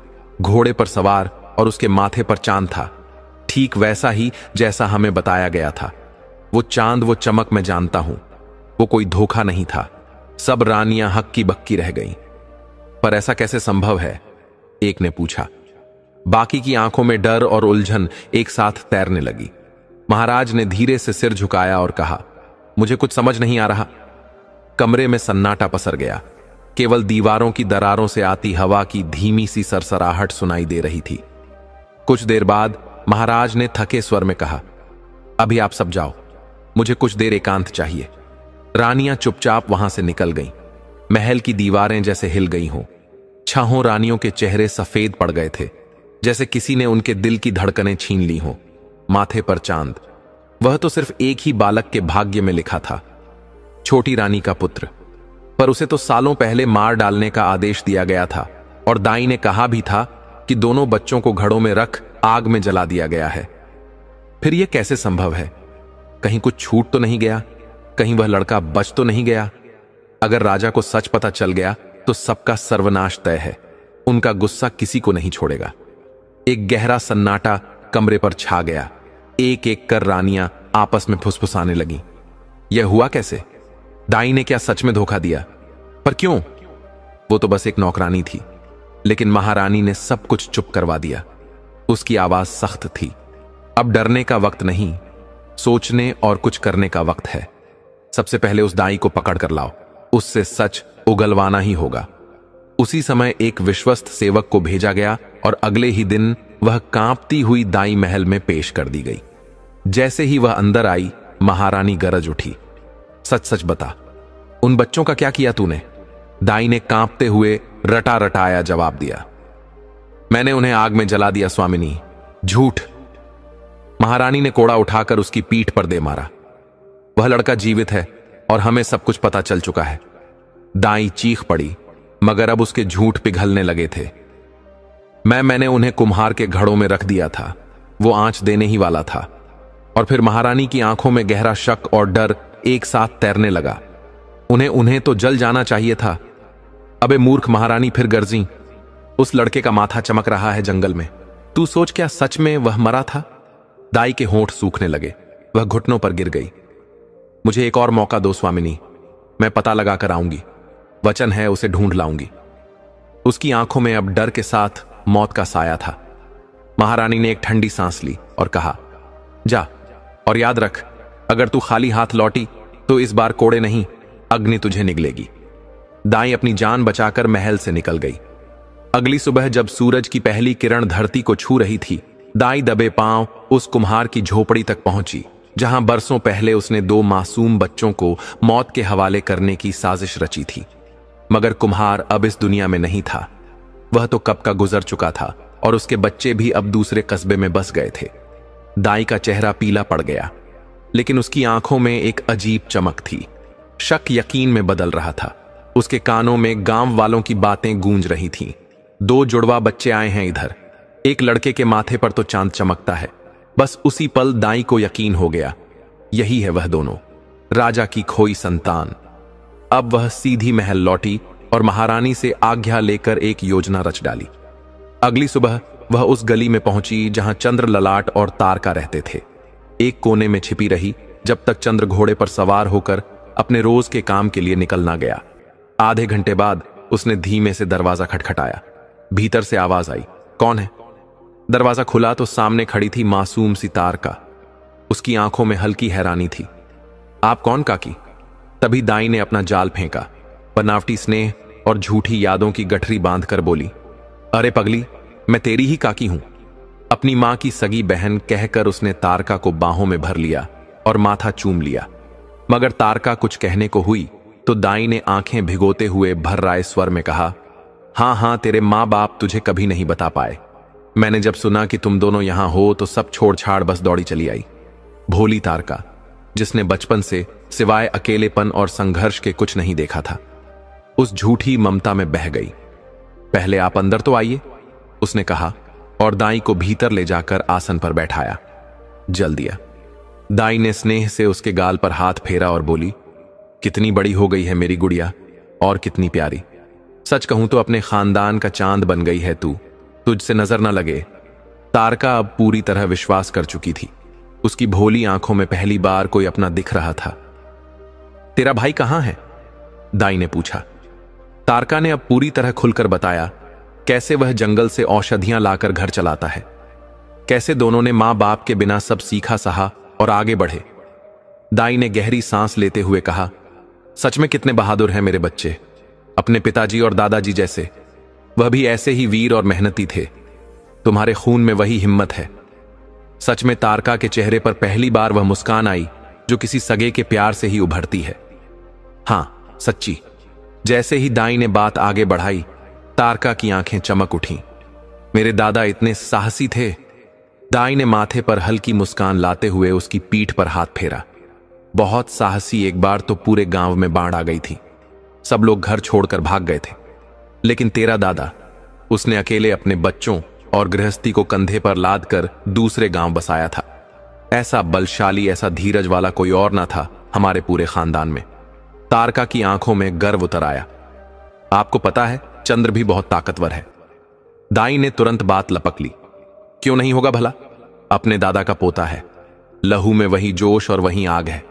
[SPEAKER 3] घोड़े पर सवार, और उसके माथे पर चांद था, ठीक वैसा ही जैसा हमें बताया गया था। वो चांद, वो चमक मैं जानता हूं, वो कोई धोखा नहीं था। सब रानियां हक्की बक्की रह गईं। पर ऐसा कैसे संभव है? एक ने पूछा। बाकी की आंखों में डर और उलझन एक साथ तैरने लगी। महाराज ने धीरे से सिर झुकाया और कहा, मुझे कुछ समझ नहीं आ रहा। कमरे में सन्नाटा पसर गया। केवल दीवारों की दरारों से आती हवा की धीमी सी सरसराहट सुनाई दे रही थी। कुछ देर बाद महाराज ने थके स्वर में कहा, अभी आप सब जाओ, मुझे कुछ देर एकांत चाहिए। रानियां चुपचाप वहां से निकल गईं। महल की दीवारें जैसे हिल गई हों। छहों रानियों के चेहरे सफेद पड़ गए थे, जैसे किसी ने उनके दिल की धड़कनें छीन ली हों। माथे पर चांद, वह तो सिर्फ एक ही बालक के भाग्य में लिखा था, छोटी रानी का पुत्र। पर उसे तो सालों पहले मार डालने का आदेश दिया गया था, और दाई ने कहा भी था कि दोनों बच्चों को घड़ों में रख आग में जला दिया गया है। फिर यह कैसे संभव है? कहीं कुछ छूट तो नहीं गया? कहीं वह लड़का बच तो नहीं गया? अगर राजा को सच पता चल गया तो सबका सर्वनाश तय है। उनका गुस्सा किसी को नहीं छोड़ेगा। एक गहरा सन्नाटा कमरे पर छा गया। एक एक कर रानियां आपस में फुसफुसाने लगीं। यह हुआ कैसे? दाई ने क्या सच में धोखा दिया? पर क्यों? वो तो बस एक नौकरानी थी, लेकिन महारानी ने सब कुछ चुप करवा दिया। उसकी आवाज सख्त थी, अब डरने का वक्त नहीं, सोचने और कुछ करने का वक्त है। सबसे पहले उस दाई को पकड़ कर लाओ, उससे सच उगलवाना ही होगा। उसी समय एक विश्वस्त सेवक को भेजा गया और अगले ही दिन वह कांपती हुई दाई महल में पेश कर दी गई। जैसे ही वह अंदर आई, महारानी गरज उठी, सच सच बता, उन बच्चों का क्या किया तूने? दाई ने कांपते हुए रटा रटाया जवाब दिया, मैंने उन्हें आग में जला दिया स्वामिनी। झूठ! महारानी ने कोड़ा उठाकर उसकी पीठ पर दे मारा। वह लड़का जीवित है और हमें सब कुछ पता चल चुका है। दाई चीख पड़ी, मगर अब उसके झूठ पिघलने लगे थे। मैंने उन्हें कुम्हार के घड़ों में रख दिया था, वो आंच देने ही वाला था। और फिर महारानी की आंखों में गहरा शक और डर एक साथ तैरने लगा। उन्हें तो जल जाना चाहिए था। अबे मूर्ख महारानी, फिर गर्जी। उस लड़के का माथा चमक रहा है जंगल में। तू सोच, क्या सच में वह मरा था? दाई के होंठ सूखने लगे। वह घुटनों पर गिर गई। मुझे एक और मौका दो स्वामिनी, मैं पता लगा कर आऊंगी। वचन है, उसे ढूंढ लाऊंगी। उसकी आंखों में अब डर के साथ मौत का साया था। महारानी ने एक ठंडी सांस ली और कहा, जा, और याद रख, अगर तू खाली हाथ लौटी तो इस बार कोड़े नहीं, अग्नि तुझे निगलेगी। दाई अपनी जान बचाकर महल से निकल गई। अगली सुबह जब सूरज की पहली किरण धरती को छू रही थी, दाई दबे पांव उस कुम्हार की झोपड़ी तक पहुंची, जहां बरसों पहले उसने 2 मासूम बच्चों को मौत के हवाले करने की साजिश रची थी। मगर कुम्हार अब इस दुनिया में नहीं था। वह तो कब का गुजर चुका था और उसके बच्चे भी अब दूसरे कस्बे में बस गए थे। दाई का चेहरा पीला पड़ गया, लेकिन उसकी आंखों में एक अजीब चमक थी। शक यकीन में बदल रहा था। उसके कानों में गांव वालों की बातें गूंज रही थीं। 2 जुड़वा बच्चे आए हैं इधर। एक लड़के के माथे पर तो चांद चमकता है। बस उसी पल दाई को यकीन हो गया, यही है वह दोनों, राजा की खोई संतान। अब वह सीधी महल लौटी और महारानी से आज्ञा लेकर एक योजना रच डाली। अगली सुबह वह उस गली में पहुंची जहां चंद्र ललाट और तारका रहते थे। एक कोने में छिपी रही जब तक चंद्र घोड़े पर सवार होकर अपने रोज के काम के लिए निकल ना गया। आधे घंटे बाद उसने धीमे से दरवाजा खटखटाया। भीतर से आवाज आई, कौन है? दरवाजा खुला तो सामने खड़ी थी मासूम सी तारका। उसकी आंखों में हल्की हैरानी थी। आप कौन काकी? तभी दाई ने अपना जाल फेंका। बनावटी स्नेह और झूठी यादों की गठरी बांधकर बोली, अरे पगली, मैं तेरी ही काकी हूं। अपनी मां की सगी बहन कहकर उसने तारका को बाहों में भर लिया और माथा चूम लिया। मगर तारका कुछ कहने को हुई तो दाई ने आंखें भिगोते हुए भर्राए स्वर में कहा, हां हां, तेरे मां बाप तुझे कभी नहीं बता पाए। मैंने जब सुना कि तुम दोनों यहां हो तो सब छोड़ छाड़ बस दौड़ी चली आई। भोली तारका, जिसने बचपन से सिवाय अकेलेपन और संघर्ष के कुछ नहीं देखा था, उस झूठी ममता में बह गई। पहले आप अंदर तो आइए, उसने कहा और दाई को भीतर ले जाकर आसन पर बैठाया। जल दिया। दाई ने स्नेह से उसके गाल पर हाथ फेरा और बोली, कितनी बड़ी हो गई है मेरी गुड़िया, और कितनी प्यारी। सच कहूं तो अपने खानदान का चांद बन गई है तू, तुझसे नजर न लगे। तारका अब पूरी तरह विश्वास कर चुकी थी। उसकी भोली आंखों में पहली बार कोई अपना दिख रहा था। तेरा भाई कहां है? दाई ने पूछा। तारका ने अब पूरी तरह खुलकर बताया कैसे वह जंगल से औषधियां लाकर घर चलाता है, कैसे दोनों ने मां बाप के बिना सब सीखा सहा और आगे बढ़े। दाई ने गहरी सांस लेते हुए कहा, सच में कितने बहादुर हैं मेरे बच्चे, अपने पिताजी और दादाजी जैसे। वह भी ऐसे ही वीर और मेहनती थे। तुम्हारे खून में वही हिम्मत है। सच में तारका के चेहरे पर पहली बार वह मुस्कान आई जो किसी सगे के प्यार से ही उभरती है। हां, सच्ची। जैसे ही दाई ने बात आगे बढ़ाई, तारका की आंखें चमक उठीं। मेरे दादा इतने साहसी थे। दाई ने माथे पर हल्की मुस्कान लाते हुए उसकी पीठ पर हाथ फेरा। बहुत साहसी। एक बार तो पूरे गांव में बाढ़ आ गई थी। सब लोग घर छोड़कर भाग गए थे। लेकिन तेरा दादा, उसने अकेले अपने बच्चों और गृहस्थी को कंधे पर लाद कर दूसरे गांव बसाया था। ऐसा बलशाली, ऐसा धीरज वाला कोई और ना था हमारे पूरे खानदान में। तारका की आंखों में गर्व उतर आया। आपको पता है, चंद्र भी बहुत ताकतवर है। दाई ने तुरंत बात लपक ली। क्यों नहीं होगा भला? अपने दादा का पोता है। लहू में वही जोश और वही आग है।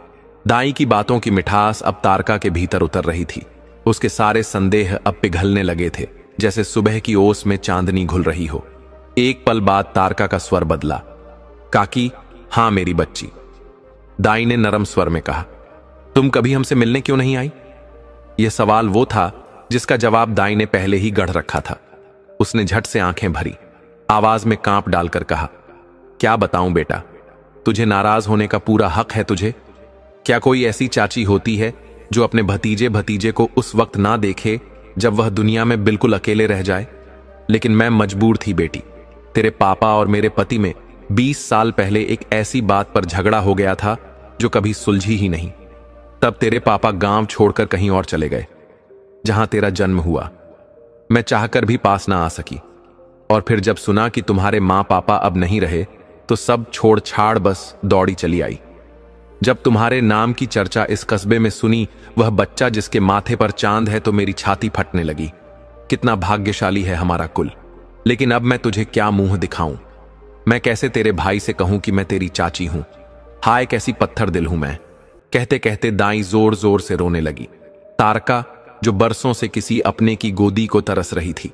[SPEAKER 3] दाई की बातों की मिठास अब तारका के भीतर उतर रही थी। उसके सारे संदेह अब पिघलने लगे थे, जैसे सुबह की ओस में चांदनी घुल रही हो। एक पल बाद तारका का स्वर बदला। काकी, हां मेरी बच्ची। दाई ने नरम स्वर में कहा, तुम कभी हमसे मिलने क्यों नहीं आई? यह सवाल वो था जिसका जवाब दाई ने पहले ही गढ़ रखा था। उसने झट से आंखें भरी, आवाज में कांप डालकर कहा, क्या बताऊं बेटा, तुझे नाराज होने का पूरा हक है तुझे। क्या कोई ऐसी चाची होती है जो अपने भतीजे भतीजे को उस वक्त ना देखे जब वह दुनिया में बिल्कुल अकेले रह जाए? लेकिन मैं मजबूर थी बेटी। तेरे पापा और मेरे पति में 20 साल पहले एक ऐसी बात पर झगड़ा हो गया था जो कभी सुलझी ही नहीं। तब तेरे पापा गांव छोड़कर कहीं और चले गए, जहां तेरा जन्म हुआ। मैं चाहकर भी पास ना आ सकी। और फिर जब सुना कि तुम्हारे मां पापा अब नहीं रहे तो सब छोड़ छाड़ बस दौड़ी चली आई। जब तुम्हारे नाम की चर्चा इस कस्बे में सुनी, वह बच्चा जिसके माथे पर चांद है, तो मेरी छाती फटने लगी। कितना भाग्यशाली है हमारा कुल। लेकिन अब मैं तुझे क्या मुंह दिखाऊं? मैं कैसे तेरे भाई से कहूं कि मैं तेरी चाची हूं? हाय कैसी पत्थर दिल हूं मैं। कहते कहते दाई जोर जोर से रोने लगी। तारका, जो बरसों से किसी अपने की गोदी को तरस रही थी,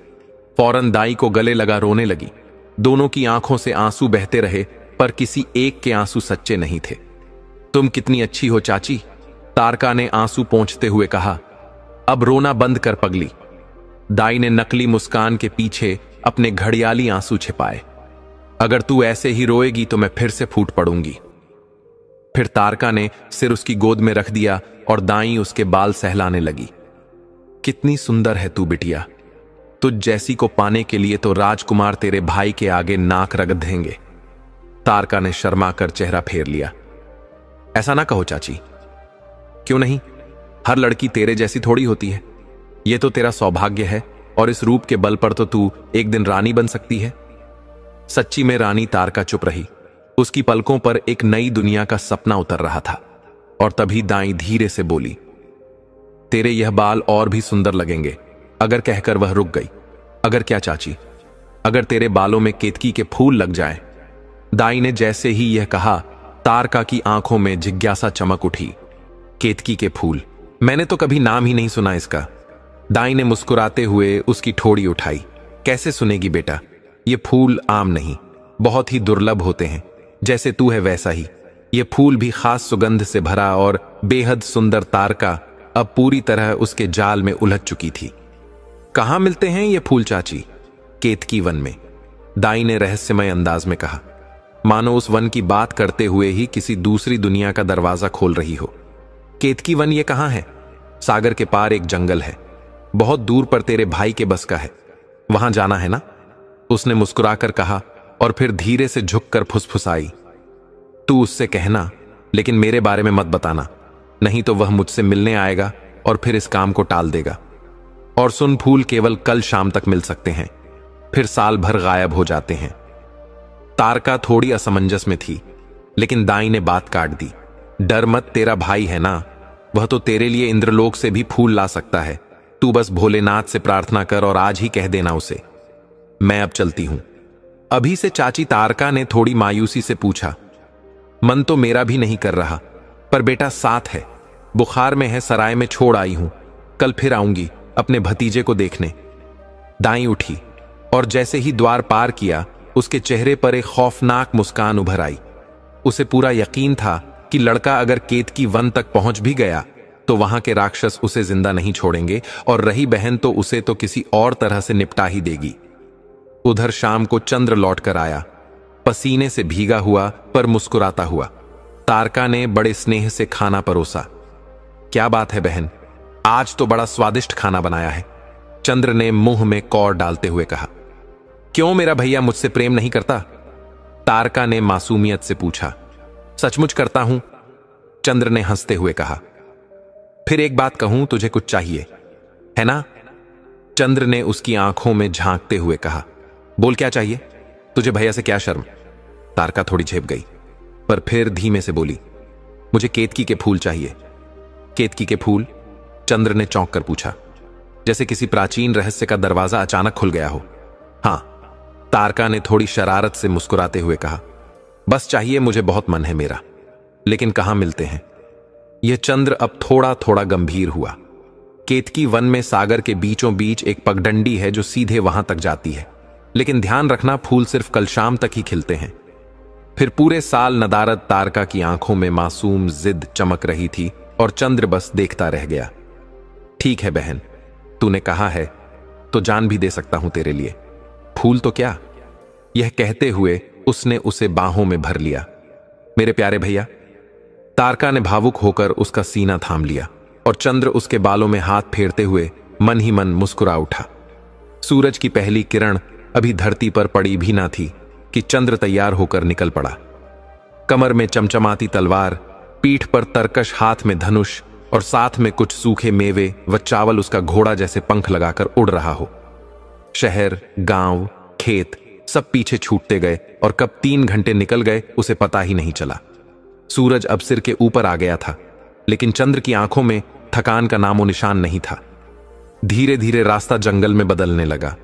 [SPEAKER 3] फौरन दाई को गले लगा रोने लगी। दोनों की आंखों से आंसू बहते रहे, पर किसी एक के आंसू सच्चे नहीं थे। तुम कितनी अच्छी हो चाची, तारका ने आंसू पोंछते हुए कहा। अब रोना बंद कर पगली। दाई ने नकली मुस्कान के पीछे अपने घड़ियाली आंसू छिपाए। अगर तू ऐसे ही रोएगी तो मैं फिर से फूट पड़ूंगी। फिर तारका ने सिर उसकी गोद में रख दिया और दाई उसके बाल सहलाने लगी। कितनी सुंदर है तू बिटिया। तुझ जैसी को पाने के लिए तो राजकुमार तेरे भाई के आगे नाक रगड़ देंगे। तारका ने शर्मा कर चेहरा फेर लिया। ऐसा ना कहो चाची। क्यों नहीं? हर लड़की तेरे जैसी थोड़ी होती है। ये तो तेरा सौभाग्य है और इस रूप के बल पर तो तू एक दिन रानी बन सकती है। सच्ची में रानी तारका चुप रही। उसकी पलकों पर एक नई दुनिया का सपना उतर रहा था। और तभी दाई धीरे से बोली, तेरे यह बाल और भी सुंदर लगेंगे अगर, कहकर वह रुक गई। अगर क्या चाची? अगर तेरे बालों में केतकी के फूल लग जाएं। दाई ने जैसे ही यह कहा, तारका की आंखों में जिज्ञासा चमक उठी। केतकी के फूल? मैंने तो कभी नाम ही नहीं सुना इसका। दाई ने मुस्कुराते हुए उसकी ठोड़ी उठाई। कैसे सुनेगी बेटा? ये फूल आम नहीं, बहुत ही दुर्लभ होते हैं। जैसे तू है वैसा ही। ये फूल भी खास सुगंध से भरा और बेहद सुंदर तारका अब पूरी तरह उसके जाल में उलझ चुकी थी। कहां मिलते हैं ये फूल चाची? केतकी वन में, दाई ने रहस्यमय अंदाज में कहा, मानो उस वन की बात करते हुए ही किसी दूसरी दुनिया का दरवाजा खोल रही हो। केतकी वन ये कहां है? सागर के पार एक जंगल है, बहुत दूर पर तेरे भाई के बस का है, वहां जाना है ना? उसने मुस्कुराकर कहा और फिर धीरे से झुककर फुसफुसाई, तू उससे कहना लेकिन मेरे बारे में मत बताना, नहीं तो वह मुझसे मिलने आएगा और फिर इस काम को टाल देगा। और सुन, फूल केवल कल शाम तक मिल सकते हैं, फिर साल भर गायब हो जाते हैं। तारका थोड़ी असमंजस में थी, लेकिन दाई ने बात काट दी। डर मत, तेरा भाई है ना, वह तो तेरे लिए इंद्रलोक से भी फूल ला सकता है। तू बस भोलेनाथ से प्रार्थना कर और आज ही कह देना उसे। मैं अब चलती हूं। अभी से चाची? तारका ने थोड़ी मायूसी से पूछा। मन तो मेरा भी नहीं कर रहा, पर बेटा साथ है, बुखार में है, सराय में छोड़ आई हूं, कल फिर आऊंगी अपने भतीजे को देखने। दाई उठी और जैसे ही द्वार पार किया, उसके चेहरे पर एक खौफनाक मुस्कान उभर आई। उसे पूरा यकीन था कि लड़का अगर केतकी वन तक पहुंच भी गया तो वहां के राक्षस उसे जिंदा नहीं छोड़ेंगे, और रही बहन तो उसे तो किसी और तरह से निपटा ही देगी। उधर शाम को चंद्र लौट कर आया, पसीने से भीगा हुआ पर मुस्कुराता हुआ। तारका ने बड़े स्नेह से खाना परोसा। क्या बात है बहन, आज तो बड़ा स्वादिष्ट खाना बनाया है, चंद्र ने मुंह में कौर डालते हुए कहा। क्यों, मेरा भैया मुझसे प्रेम नहीं करता? तारका ने मासूमियत से पूछा। सचमुच करता हूं, चंद्र ने हंसते हुए कहा। फिर एक बात कहूं, तुझे कुछ चाहिए है ना? चंद्र ने उसकी आंखों में झांकते हुए कहा। बोल, क्या चाहिए? तुझे भैया से क्या शर्म? तारका थोड़ी झेप गई, पर फिर धीमे से बोली, मुझे केतकी के फूल चाहिए। केतकी के फूल? चंद्र ने चौंक कर पूछा, जैसे किसी प्राचीन रहस्य का दरवाजा अचानक खुल गया हो। हां, तारका ने थोड़ी शरारत से मुस्कुराते हुए कहा। बस चाहिए, मुझे बहुत मन है मेरा, लेकिन कहां मिलते हैं? यह चंद्र अब थोड़ा थोड़ा गंभीर हुआ। केतकी वन में सागर के बीचों बीच एक पगडंडी है जो सीधे वहां तक जाती है, लेकिन ध्यान रखना, फूल सिर्फ कल शाम तक ही खिलते हैं। फिर पूरे साल नदारद तारका की आंखों में मासूम जिद चमक रही थी और चंद्र बस देखता रह गया। ठीक है बहन, तूने कहा है तो जान भी दे सकता हूं तेरे लिए। फूल तो क्या? यह कहते हुए उसने उसे बाहों में भर लिया। मेरे प्यारे भैया। तारका ने भावुक होकर उसका सीना थाम लिया और चंद्र उसके बालों में हाथ फेरते हुए मन ही मन मुस्कुरा उठा। सूरज की पहली किरण अभी धरती पर पड़ी भी ना थी कि चंद्र तैयार होकर निकल पड़ा। कमर में चमचमाती तलवार, पीठ पर तरकश, हाथ में धनुष और साथ में कुछ सूखे मेवे व चावल उसका घोड़ा जैसे पंख लगाकर उड़ रहा हो। शहर, गांव, खेत सब पीछे छूटते गए और कब 3 घंटे निकल गए उसे पता ही नहीं चला। सूरज अब सिर के ऊपर आ गया था, लेकिन चंद्र की आंखों में थकान का नामो निशान नहीं था। धीरे धीरे रास्ता जंगल में बदलने लगा।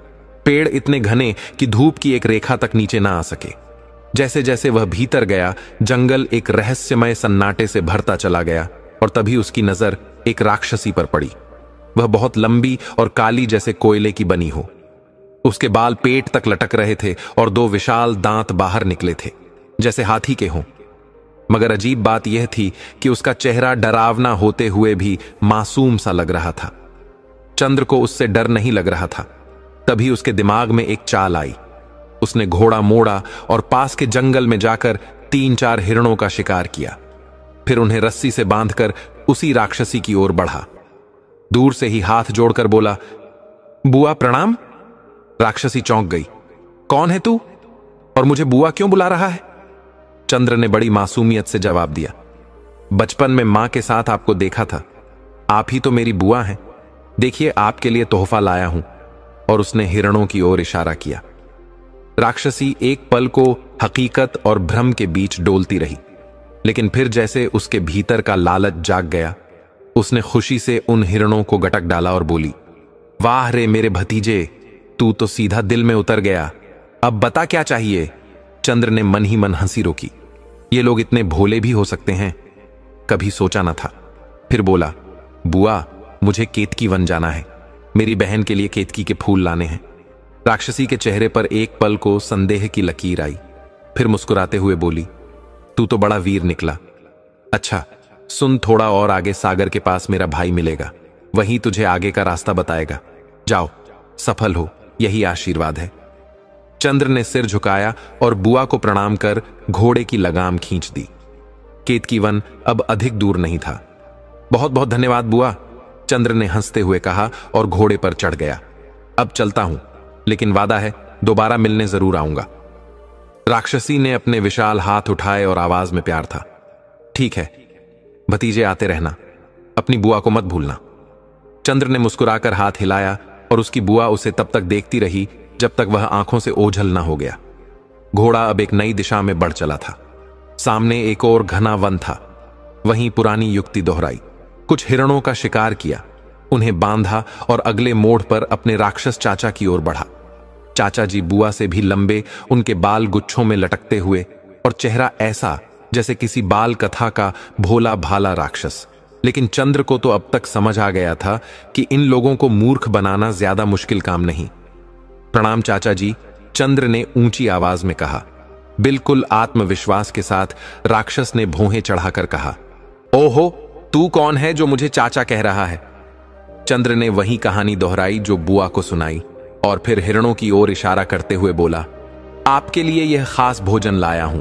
[SPEAKER 3] पेड़ इतने घने कि धूप की एक रेखा तक नीचे ना आ सके। जैसे जैसे वह भीतर गया, जंगल एक रहस्यमय सन्नाटे से भरता चला गया और तभी उसकी नजर एक राक्षसी पर पड़ी। वह बहुत लंबी और काली, जैसे कोयले की बनी हो। उसके बाल पेट तक लटक रहे थे और 2 विशाल दांत बाहर निकले थे, जैसे हाथी के हों। मगर अजीब बात यह थी कि उसका चेहरा डरावना होते हुए भी मासूम सा लग रहा था। चंद्र को उससे डर नहीं लग रहा था। तभी उसके दिमाग में एक चाल आई। उसने घोड़ा मोड़ा और पास के जंगल में जाकर 3-4 हिरणों का शिकार किया। फिर उन्हें रस्सी से बांधकर उसी राक्षसी की ओर बढ़ा। दूर से ही हाथ जोड़कर बोला, बुआ प्रणाम। राक्षसी चौंक गई। कौन है तू और मुझे बुआ क्यों बुला रहा है? चंद्र ने बड़ी मासूमियत से जवाब दिया, बचपन में मां के साथ आपको देखा था, आप ही तो मेरी बुआ हैं। देखिए, आपके लिए तोहफा लाया हूं। और उसने हिरणों की ओर इशारा किया। राक्षसी एक पल को हकीकत और भ्रम के बीच डोलती रही, लेकिन फिर जैसे उसके भीतर का लालच जाग गया, उसने खुशी से उन हिरणों को गटक डाला और बोली, वाह रे मेरे भतीजे, तू तो सीधा दिल में उतर गया। अब बता क्या चाहिए। चंद्र ने मन ही मन हंसी रोकी। ये लोग इतने भोले भी हो सकते हैं, कभी सोचा न था। फिर बोला, बुआ, मुझे केतकी वन जाना है। मेरी बहन के लिए केतकी के फूल लाने हैं। राक्षसी के चेहरे पर एक पल को संदेह की लकीर आई, फिर मुस्कुराते हुए बोली, तू तो बड़ा वीर निकला। अच्छा सुन, थोड़ा और आगे सागर के पास मेरा भाई मिलेगा, वहीं तुझे आगे का रास्ता बताएगा। जाओ, सफल हो, यही आशीर्वाद है। चंद्र ने सिर झुकाया और बुआ को प्रणाम कर घोड़े की लगाम खींच दी। केतकी वन अब अधिक दूर नहीं था। बहुत बहुत धन्यवाद बुआ, चंद्र ने हंसते हुए कहा और घोड़े पर चढ़ गया। अब चलता हूं, लेकिन वादा है दोबारा मिलने जरूर आऊंगा। राक्षसी ने अपने विशाल हाथ उठाए और आवाज में प्यार था। ठीक है भतीजे, आते रहना, अपनी बुआ को मत भूलना। चंद्र ने मुस्कुराकर हाथ हिलाया और उसकी बुआ उसे तब तक देखती रही जब तक वह आंखों से ओझल न हो गया। घोड़ा अब एक नई दिशा में बढ़ चला था। सामने एक और घना वन था। वहीं पुरानी युक्ति दोहराई। कुछ हिरणों का शिकार किया, उन्हें बांधा और अगले मोड़ पर अपने राक्षस चाचा की ओर बढ़ा। चाचा जी बुआ से भी लंबे, उनके बाल गुच्छों में लटकते हुए और चेहरा ऐसा जैसे किसी बाल कथा का भोला भाला राक्षस। लेकिन चंद्र को तो अब तक समझ आ गया था कि इन लोगों को मूर्ख बनाना ज्यादा मुश्किल काम नहीं। प्रणाम चाचा जी, चंद्र ने ऊंची आवाज में कहा। बिल्कुल आत्मविश्वास के साथ राक्षस ने भौहें चढ़ाकर कहा, ओहो, तू कौन है जो मुझे चाचा कह रहा है। चंद्र ने वही कहानी दोहराई जो बुआ को सुनाई और फिर हिरणों की ओर इशारा करते हुए बोला, आपके लिए यह खास भोजन लाया हूं।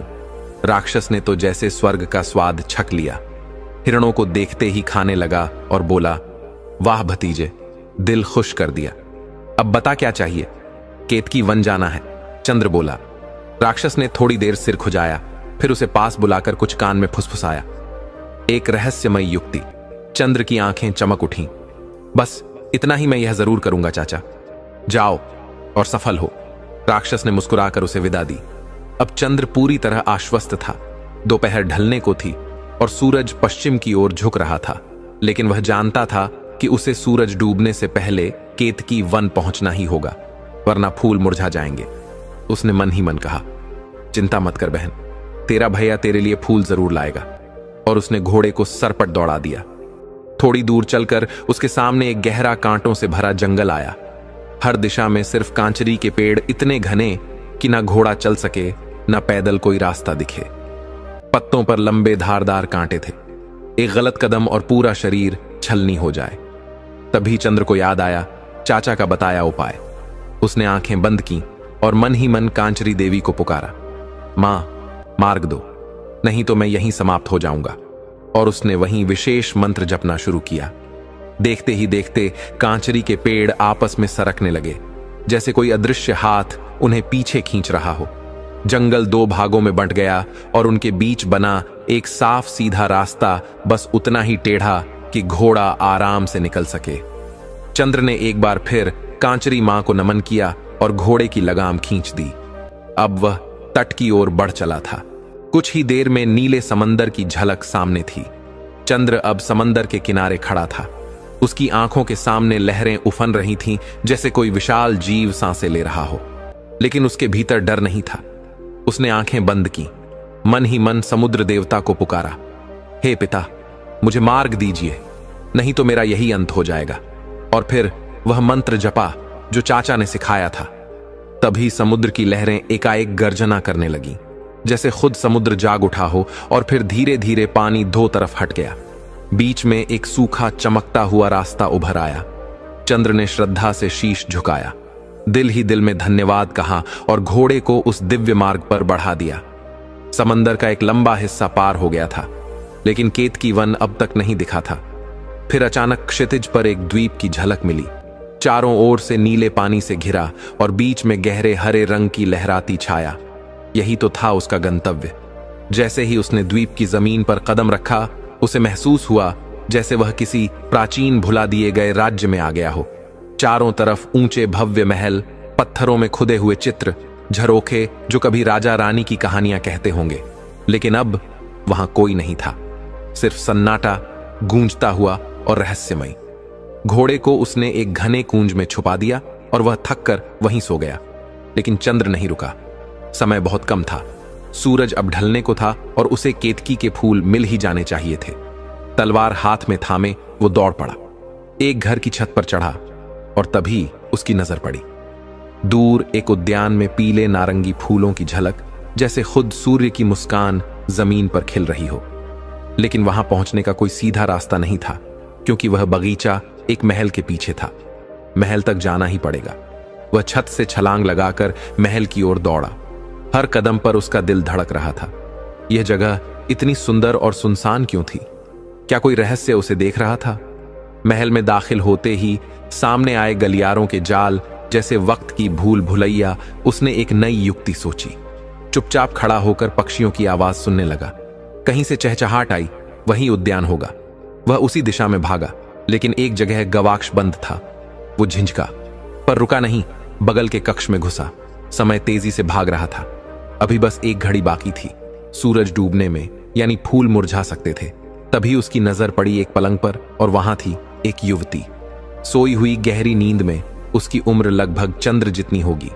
[SPEAKER 3] राक्षस ने तो जैसे स्वर्ग का स्वाद छक लिया। हिरणों को देखते ही खाने लगा और बोला, वाह भतीजे, दिल खुश कर दिया। अब बता क्या चाहिए। केतकी वन जाना है, चंद्र बोला। राक्षस ने थोड़ी देर सिर खुजाया, फिर उसे पास बुलाकर कुछ कान में फुसफुसाया। एक रहस्यमय युक्ति। चंद्र की आंखें चमक उठीं। बस इतना ही मैं यह जरूर करूंगा चाचा। जाओ और सफल हो। राक्षस ने मुस्कुराकर उसे विदा दी। अब चंद्र पूरी तरह आश्वस्त था। दोपहर ढलने को थी और सूरज पश्चिम की ओर झुक रहा था, लेकिन वह जानता था कि उसे सूरज डूबने से पहले केतकी वन पहुंचना ही होगा, वरना फूल मुरझा जाएंगे। उसने मन ही मन कहा, चिंता मत कर बहन, तेरा भैया तेरे लिए फूल जरूर लाएगा। और उसने घोड़े को सरपट दौड़ा दिया। थोड़ी दूर चलकर उसके सामने एक गहरा कांटों से भरा जंगल आया। हर दिशा में सिर्फ कांचरी के पेड़ इतने घने कि ना घोड़ा चल सके, ना पैदल कोई रास्ता दिखे। पत्तों पर लंबे धारदार कांटे थे। एक गलत कदम और पूरा शरीर छलनी हो जाए। तभी चंद्र को याद आया चाचा का बताया उपाय। उसने आंखें बंद की और मन ही मन कांचरी देवी को पुकारा, मां, मार्ग दो, नहीं तो मैं यहीं समाप्त हो जाऊंगा। और उसने वहीं विशेष मंत्र जपना शुरू किया। देखते ही देखते कांचरी के पेड़ आपस में सरकने लगे, जैसे कोई अदृश्य हाथ उन्हें पीछे खींच रहा हो। जंगल दो भागों में बंट गया और उनके बीच बना एक साफ सीधा रास्ता बस उतना ही टेढ़ा कि घोड़ा आराम से निकल सके। चंद्र ने एक बार फिर कांचरी मां को नमन किया और घोड़े की लगाम खींच दी। अब वह तट की ओर बढ़ चला था। कुछ ही देर में नीले समंदर की झलक सामने थी। चंद्र अब समंदर के किनारे खड़ा था। उसकी आंखों के सामने लहरें उफन रही थीं, जैसे कोई विशाल जीव सांसें ले रहा हो। लेकिन उसके भीतर डर नहीं था। उसने आंखें बंद की, मन ही मन समुद्र देवता को पुकारा, हे पिता, मुझे मार्ग दीजिए, नहीं तो मेरा यही अंत हो जाएगा। और फिर वह मंत्र जपा जो चाचा ने सिखाया था। तभी समुद्र की लहरें एकाएक गर्जना करने लगीं, जैसे खुद समुद्र जाग उठा हो। और फिर धीरे धीरे पानी दो तरफ हट गया। बीच में एक सूखा चमकता हुआ रास्ता उभर आया। चंद्र ने श्रद्धा से शीश झुकाया, दिल ही दिल में धन्यवाद कहा और घोड़े को उस दिव्य मार्ग पर बढ़ा दिया। समंदर का एक लंबा हिस्सा पार हो गया था, लेकिन केतकी वन अब तक नहीं दिखा था। फिर अचानक क्षितिज पर एक द्वीप की झलक मिली। चारों ओर से नीले पानी से घिरा और बीच में गहरे हरे रंग की लहराती छाया। यही तो था उसका गंतव्य। जैसे ही उसने द्वीप की जमीन पर कदम रखा, उसे महसूस हुआ जैसे वह किसी प्राचीन भुला दिए गए राज्य में आ गया हो। चारों तरफ ऊंचे भव्य महल, पत्थरों में खुदे हुए चित्र, झरोखे जो कभी राजा रानी की कहानियां कहते होंगे, लेकिन अब वहां कोई नहीं था। सिर्फ सन्नाटा गूंजता हुआ और रहस्यमय। घोड़े को उसने एक घने कूंज में छुपा दिया और वह थक कर वहीं सो गया। लेकिन चंद्र नहीं रुका। समय बहुत कम था। सूरज अब ढलने को था और उसे केतकी के फूल मिल ही जाने चाहिए थे। तलवार हाथ में थामे वो दौड़ पड़ा। एक घर की छत पर चढ़ा और तभी उसकी नजर पड़ी। दूर एक उद्यान में पीले नारंगी फूलों की झलक, जैसे खुद सूर्य की मुस्कान जमीन पर खिल रही हो। लेकिन वहां पहुंचने का कोई सीधा रास्ता नहीं था, क्योंकि वह बगीचा एक महल के पीछे था। महल तक जाना ही पड़ेगा। वह छत से छलांग लगाकर महल की ओर दौड़ा। हर कदम पर उसका दिल धड़क रहा था। यह जगह इतनी सुंदर और सुनसान क्यों थी? क्या कोई रहस्य उसे देख रहा था? महल में दाखिल होते ही सामने आए गलियारों के जाल जैसे वक्त की भूल भुलैया उसने एक नई युक्ति सोची। चुपचाप खड़ा होकर पक्षियों की आवाज सुनने लगा। कहीं से चहचहाट आई, वहीं उद्यान होगा। वह उसी दिशा में भागा, लेकिन एक जगह गवाक्ष बंद था। वो झिझका, पर रुका नहीं, बगल के कक्ष में घुसा। समय तेजी से भाग रहा था। अभी बस एक घड़ी बाकी थी सूरज डूबने में, यानी फूल मुरझा सकते थे। तभी उसकी नजर पड़ी एक पलंग पर और वहां थी एक युवती, सोई हुई गहरी नींद में। उसकी उम्र लगभग चंद्र जितनी होगी,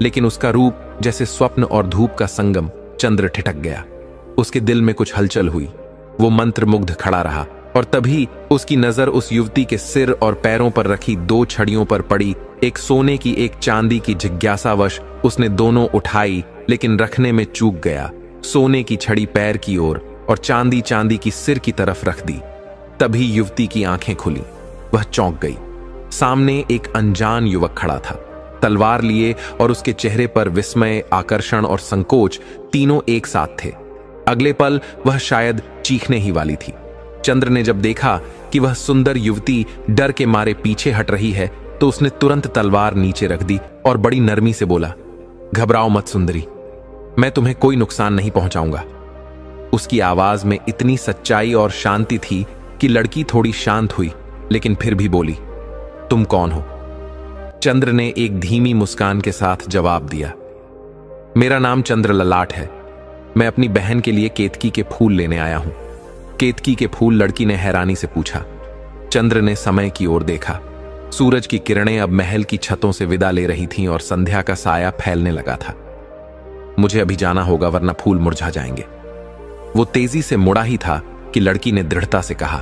[SPEAKER 3] लेकिन उसका रूप जैसे स्वप्न और धूप का संगम। चंद्र ठिठक गया। उसके दिल में कुछ हलचल हुई। वो मंत्रमुग्ध खड़ा रहा और तभी उसकी नजर उस युवती के सिर और पैरों पर रखी 2 छड़ियों पर पड़ी। एक सोने की, एक चांदी की। जिज्ञासावश उसने दोनों उठाई, लेकिन रखने में चूक गया। सोने की छड़ी पैर की ओर और चांदी की सिर की तरफ रख दी। तभी युवती की आंखें खुली। वह चौंक गई। सामने एक अनजान युवक खड़ा था, तलवार लिए, और उसके चेहरे पर विस्मय, आकर्षण और संकोच तीनों एक साथ थे। अगले पल वह शायद चीखने ही वाली थी। चंद्र ने जब देखा कि वह सुंदर युवती डर के मारे पीछे हट रही है, तो उसने तुरंत तलवार नीचे रख दी और बड़ी नरमी से बोला, घबराओ मत सुंदरी, मैं तुम्हें कोई नुकसान नहीं पहुंचाऊंगा। उसकी आवाज में इतनी सच्चाई और शांति थी कि लड़की थोड़ी शांत हुई, लेकिन फिर भी बोली, तुम कौन हो? चंद्र ने एक धीमी मुस्कान के साथ जवाब दिया, मेरा नाम चंद्र ललाट है। मैं अपनी बहन के लिए केतकी के फूल लेने आया हूं। केतकी के फूल? लड़की ने हैरानी से पूछा। चंद्र ने समय की ओर देखा। सूरज की किरणें अब महल की छतों से विदा ले रही थीं और संध्या का साया फैलने लगा था। मुझे अभी जाना होगा, वरना फूल मुरझा जाएंगे। वो तेजी से मुड़ा ही था कि लड़की ने दृढ़ता से कहा,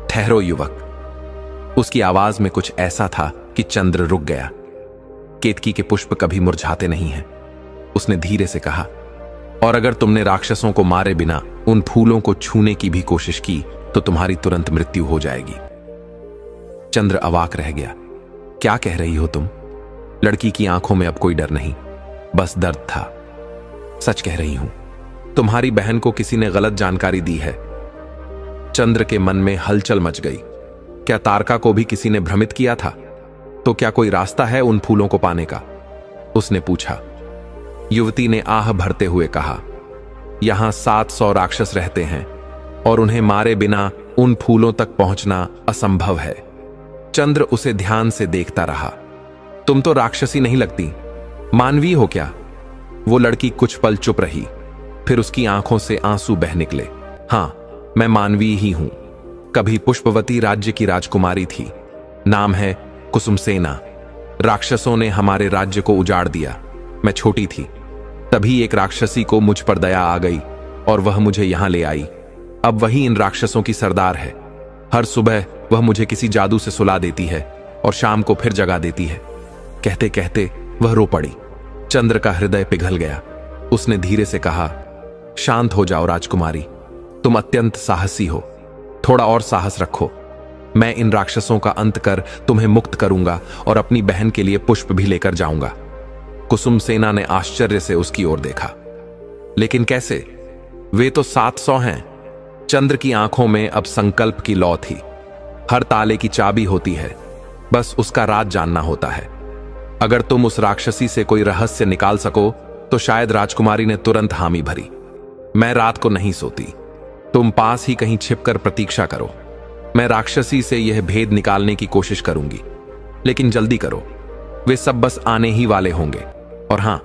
[SPEAKER 3] ठहरो युवक। उसकी आवाज में कुछ ऐसा था कि चंद्र रुक गया। केतकी के पुष्प कभी मुरझाते नहीं हैं, उसने धीरे से कहा, और अगर तुमने राक्षसों को मारे बिना उन फूलों को छूने की भी कोशिश की तो तुम्हारी तुरंत मृत्यु हो जाएगी। चंद्र अवाक रह गया। क्या कह रही हो तुम? लड़की की आंखों में अब कोई डर नहीं, बस दर्द था। सच कह रही हूं, तुम्हारी बहन को किसी ने गलत जानकारी दी है। चंद्र के मन में हलचल मच गई। क्या तारका को भी किसी ने भ्रमित किया था? तो क्या कोई रास्ता है उन फूलों को पाने का? उसने पूछा। युवती ने आह भरते हुए कहा, यहां 700 राक्षस रहते हैं और उन्हें मारे बिना उन फूलों तक पहुंचना असंभव है। चंद्र उसे ध्यान से देखता रहा। तुम तो राक्षसी नहीं लगती, मानवीय हो क्या? वो लड़की कुछ पल चुप रही, फिर उसकी आंखों से आंसू बह निकले। हां, मैं मानवीय ही हूं। कभी पुष्पवती राज्य की राजकुमारी थी, नाम है कुसुमसेना। राक्षसों ने हमारे राज्य को उजाड़ दिया। मैं छोटी थी, तभी एक राक्षसी को मुझ पर दया आ गई और वह मुझे यहां ले आई। अब वही इन राक्षसों की सरदार है। हर सुबह वह मुझे किसी जादू से सुला देती है और शाम को फिर जगा देती है। कहते कहते वह रो पड़ी। चंद्र का हृदय पिघल गया। उसने धीरे से कहा, शांत हो जाओ राजकुमारी, तुम अत्यंत साहसी हो। थोड़ा और साहस रखो। मैं इन राक्षसों का अंत कर तुम्हें मुक्त करूंगा और अपनी बहन के लिए पुष्प भी लेकर जाऊंगा। कुसुमसेना ने आश्चर्य से उसकी ओर देखा। लेकिन कैसे? वे तो 700 हैं। चंद्र की आंखों में अब संकल्प की लौ थी। हर ताले की चाबी होती है, बस उसका राज जानना होता है। अगर तुम उस राक्षसी से कोई रहस्य निकाल सको तो शायद राजकुमारी ने तुरंत हामी भरी। मैं रात को नहीं सोती, तुम पास ही कहीं छिपकर प्रतीक्षा करो। मैं राक्षसी से यह भेद निकालने की कोशिश करूंगी, लेकिन जल्दी करो, वे सब बस आने ही वाले होंगे। और हां,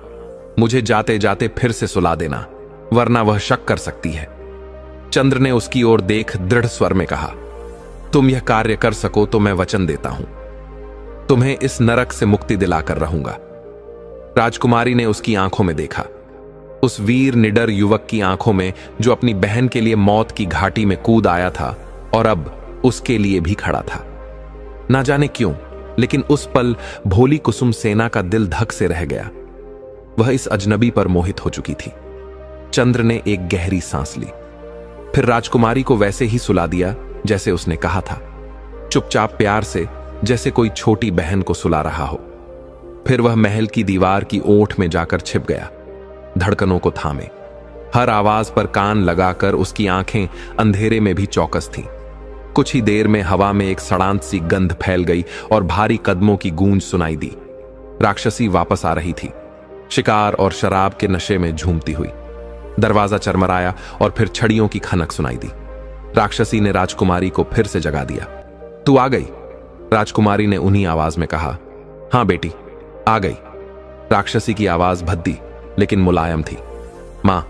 [SPEAKER 3] मुझे जाते जाते फिर से सुला देना, वरना वह शक कर सकती है। चंद्र ने उसकी ओर देख दृढ़ स्वर में कहा, तुम यह कार्य कर सको तो मैं वचन देता हूं, तुम्हें इस नरक से मुक्ति दिलाकर रहूंगा। राजकुमारी ने उसकी आंखों में देखा, उस वीर निडर युवक की आंखों में जो अपनी बहन के लिए मौत की घाटी में कूद आया था और अब उसके लिए भी खड़ा था। ना जाने क्यों, लेकिन उस पल भोली कुसुम सेना का दिल धक से रह गया। वह इस अजनबी पर मोहित हो चुकी थी। चंद्र ने एक गहरी सांस ली, फिर राजकुमारी को वैसे ही सुला दिया जैसे उसने कहा था, चुपचाप प्यार से, जैसे कोई छोटी बहन को सुला रहा हो। फिर वह महल की दीवार की ओट में जाकर छिप गया, धड़कनों को थामे, हर आवाज पर कान लगाकर। उसकी आंखें अंधेरे में भी चौकस थीं। कुछ ही देर में हवा में एक सड़ांत सी गंध फैल गई और भारी कदमों की गूंज सुनाई दी। राक्षसी वापस आ रही थी, शिकार और शराब के नशे में झूमती हुई। दरवाजा चरमराया और फिर छड़ियों की खनक सुनाई दी। राक्षसी ने राजकुमारी को फिर से जगा दिया। तू आ गई? राजकुमारी ने उन्हीं आवाज में कहा। हां बेटी, आ गई। राक्षसी की आवाज भद्दी लेकिन मुलायम थी। मां,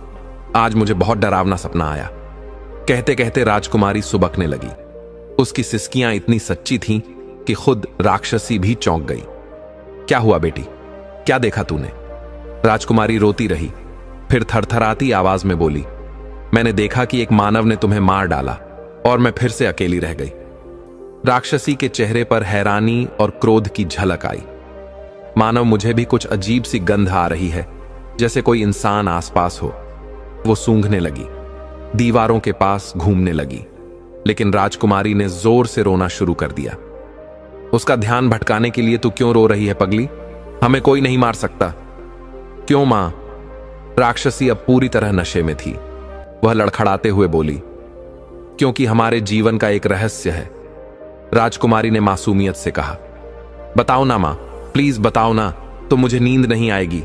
[SPEAKER 3] आज मुझे बहुत डरावना सपना आया। कहते कहते राजकुमारी सुबकने लगी। उसकी सिसकियां इतनी सच्ची थीं कि खुद राक्षसी भी चौंक गई। क्या हुआ बेटी, क्या देखा तूने? राजकुमारी रोती रही, फिर थरथराती आवाज में बोली, मैंने देखा कि एक मानव ने तुम्हें मार डाला और मैं फिर से अकेली रह गई। राक्षसी के चेहरे पर हैरानी और क्रोध की झलक आई। मानव, मुझे भी कुछ अजीब सी गंध आ रही है, जैसे कोई इंसान आसपास हो। वो सूंघने लगी, दीवारों के पास घूमने लगी, लेकिन राजकुमारी ने जोर से रोना शुरू कर दिया। उसका ध्यान भटकाने के लिए तू क्यों रो रही है पगली? हमें कोई नहीं मार सकता। क्यों मां? राक्षसी अब पूरी तरह नशे में थी। वह लड़खड़ाते हुए बोली, क्योंकि हमारे जीवन का एक रहस्य है। राजकुमारी ने मासूमियत से कहा। बताओ ना मां, प्लीज बताओ ना, तो मुझे नींद नहीं आएगी।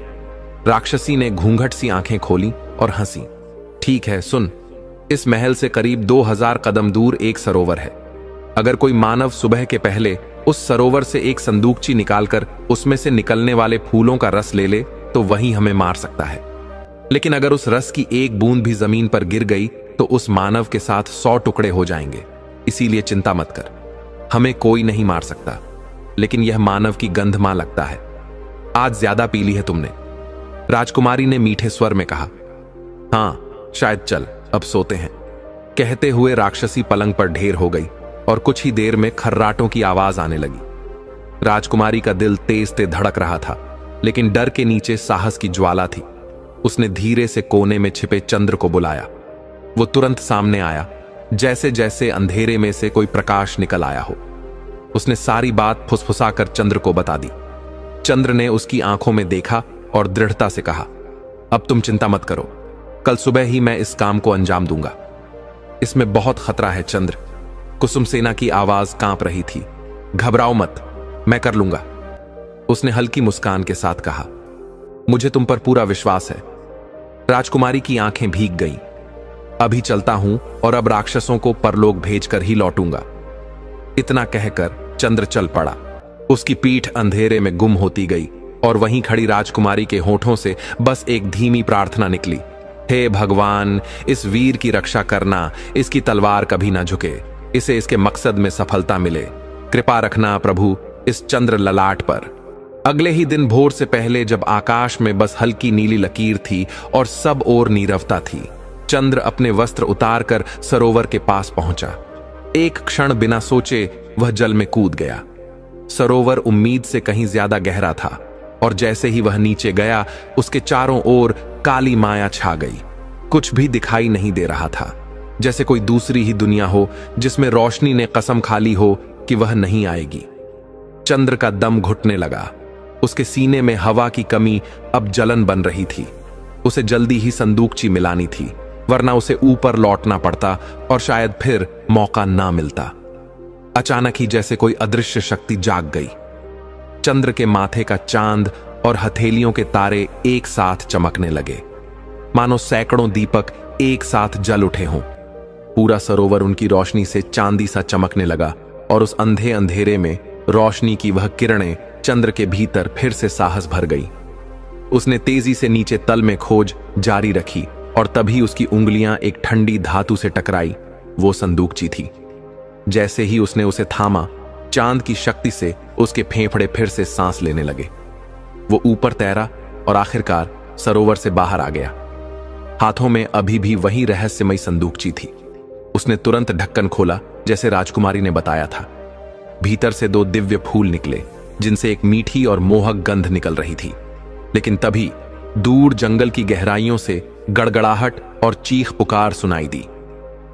[SPEAKER 3] राक्षसी ने घूंघट सी आंखें खोली और हंसी। ठीक है, सुन, इस महल से करीब 2000 कदम दूर एक सरोवर है। अगर कोई मानव सुबह के पहले उस सरोवर से एक संदूकची निकालकर उसमें से निकलने वाले फूलों का रस ले ले तो वही हमें मार सकता है। लेकिन अगर उस रस की एक बूंद भी जमीन पर गिर गई तो उस मानव के साथ 100 टुकड़े हो जाएंगे। इसीलिए चिंता मत कर, हमें कोई नहीं मार सकता। लेकिन यह मानव की गंध मां लगता है। आज ज्यादा पी ली है तुमने। राजकुमारी ने मीठे स्वर में कहा। हां, शायद चल, अब सोते हैं। कहते हुए राक्षसी पलंग पर ढेर हो गई और कुछ ही देर में खर्राटों की आवाज आने लगी। राजकुमारी का दिल तेज तेज धड़क रहा था, लेकिन डर के नीचे साहस की ज्वाला थी। उसने धीरे से कोने में छिपे चंद्र को बुलाया। वो तुरंत सामने आया, जैसे जैसे अंधेरे में से कोई प्रकाश निकल आया हो। उसने सारी बात फुसफुसाकर चंद्र को बता दी। चंद्र ने उसकी आंखों में देखा और दृढ़ता से कहा, अब तुम चिंता मत करो, कल सुबह ही मैं इस काम को अंजाम दूंगा। इसमें बहुत खतरा है चंद्र। कुसुम सेना की आवाज कांप रही थी। घबराओ मत, मैं कर लूंगा। उसने हल्की मुस्कान के साथ कहा, मुझे तुम पर पूरा विश्वास है। राजकुमारी की आंखें भीग गईं। अभी चलता हूं और अब राक्षसों को परलोक भेजकर ही लौटूंगा। इतना कहकर चंद्र चल पड़ा। उसकी पीठ अंधेरे में गुम होती गई और वहीं खड़ी राजकुमारी के होठों से बस एक धीमी प्रार्थना निकली, हे भगवान, इस वीर की रक्षा करना, इसकी तलवार कभी ना झुके, इसे इसके मकसद में सफलता मिले। कृपा रखना प्रभु इस चंद्र ललाट पर। अगले ही दिन भोर से पहले जब आकाश में बस हल्की नीली लकीर थी और सब ओर नीरवता थी, चंद्र अपने वस्त्र उतारकर सरोवर के पास पहुंचा। एक क्षण बिना सोचे वह जल में कूद गया। सरोवर उम्मीद से कहीं ज्यादा गहरा था और जैसे ही वह नीचे गया उसके चारों ओर काली माया छा गई। कुछ भी दिखाई नहीं दे रहा था, जैसे कोई दूसरी ही दुनिया हो जिसमें रोशनी ने कसम खा ली हो कि वह नहीं आएगी। चंद्र का दम घुटने लगा। उसके सीने में हवा की कमी अब जलन बन रही थी। उसे जल्दी ही संदूकची मिलानी थी, वरना उसे ऊपर लौटना पड़ता और शायद फिर मौका ना मिलता। अचानक ही जैसे कोई अदृश्य शक्ति जाग गई। चंद्र के माथे का चांद और हथेलियों के तारे एक साथ चमकने लगे, मानो सैकड़ों दीपक एक साथ जल उठे हों। पूरा सरोवर उनकी रोशनी से चांदी सा चमकने लगा और उस अंधे अंधेरे में रोशनी की वह किरणें चंद्र के भीतर फिर से साहस भर गई। उसने तेजी से नीचे तल में खोज जारी रखी और तभी उसकी उंगलियां एक ठंडी धातु से टकराई। वो संदूकची थी। जैसे ही उसने उसे थामा, चांद की शक्ति से उसके फेफड़े फिर से सांस लेने लगे। वो ऊपर तैरा और आखिरकार सरोवर से बाहर आ गया। हाथों में अभी भी वही रहस्यमयी संदूकची थी। उसने तुरंत ढक्कन खोला जैसे राजकुमारी ने बताया था। भीतर से 2 दिव्य फूल निकले जिनसे एक मीठी और मोहक गंध निकल रही थी। लेकिन तभी दूर जंगल की गहराइयों से गड़गड़ाहट और चीख पुकार सुनाई दी।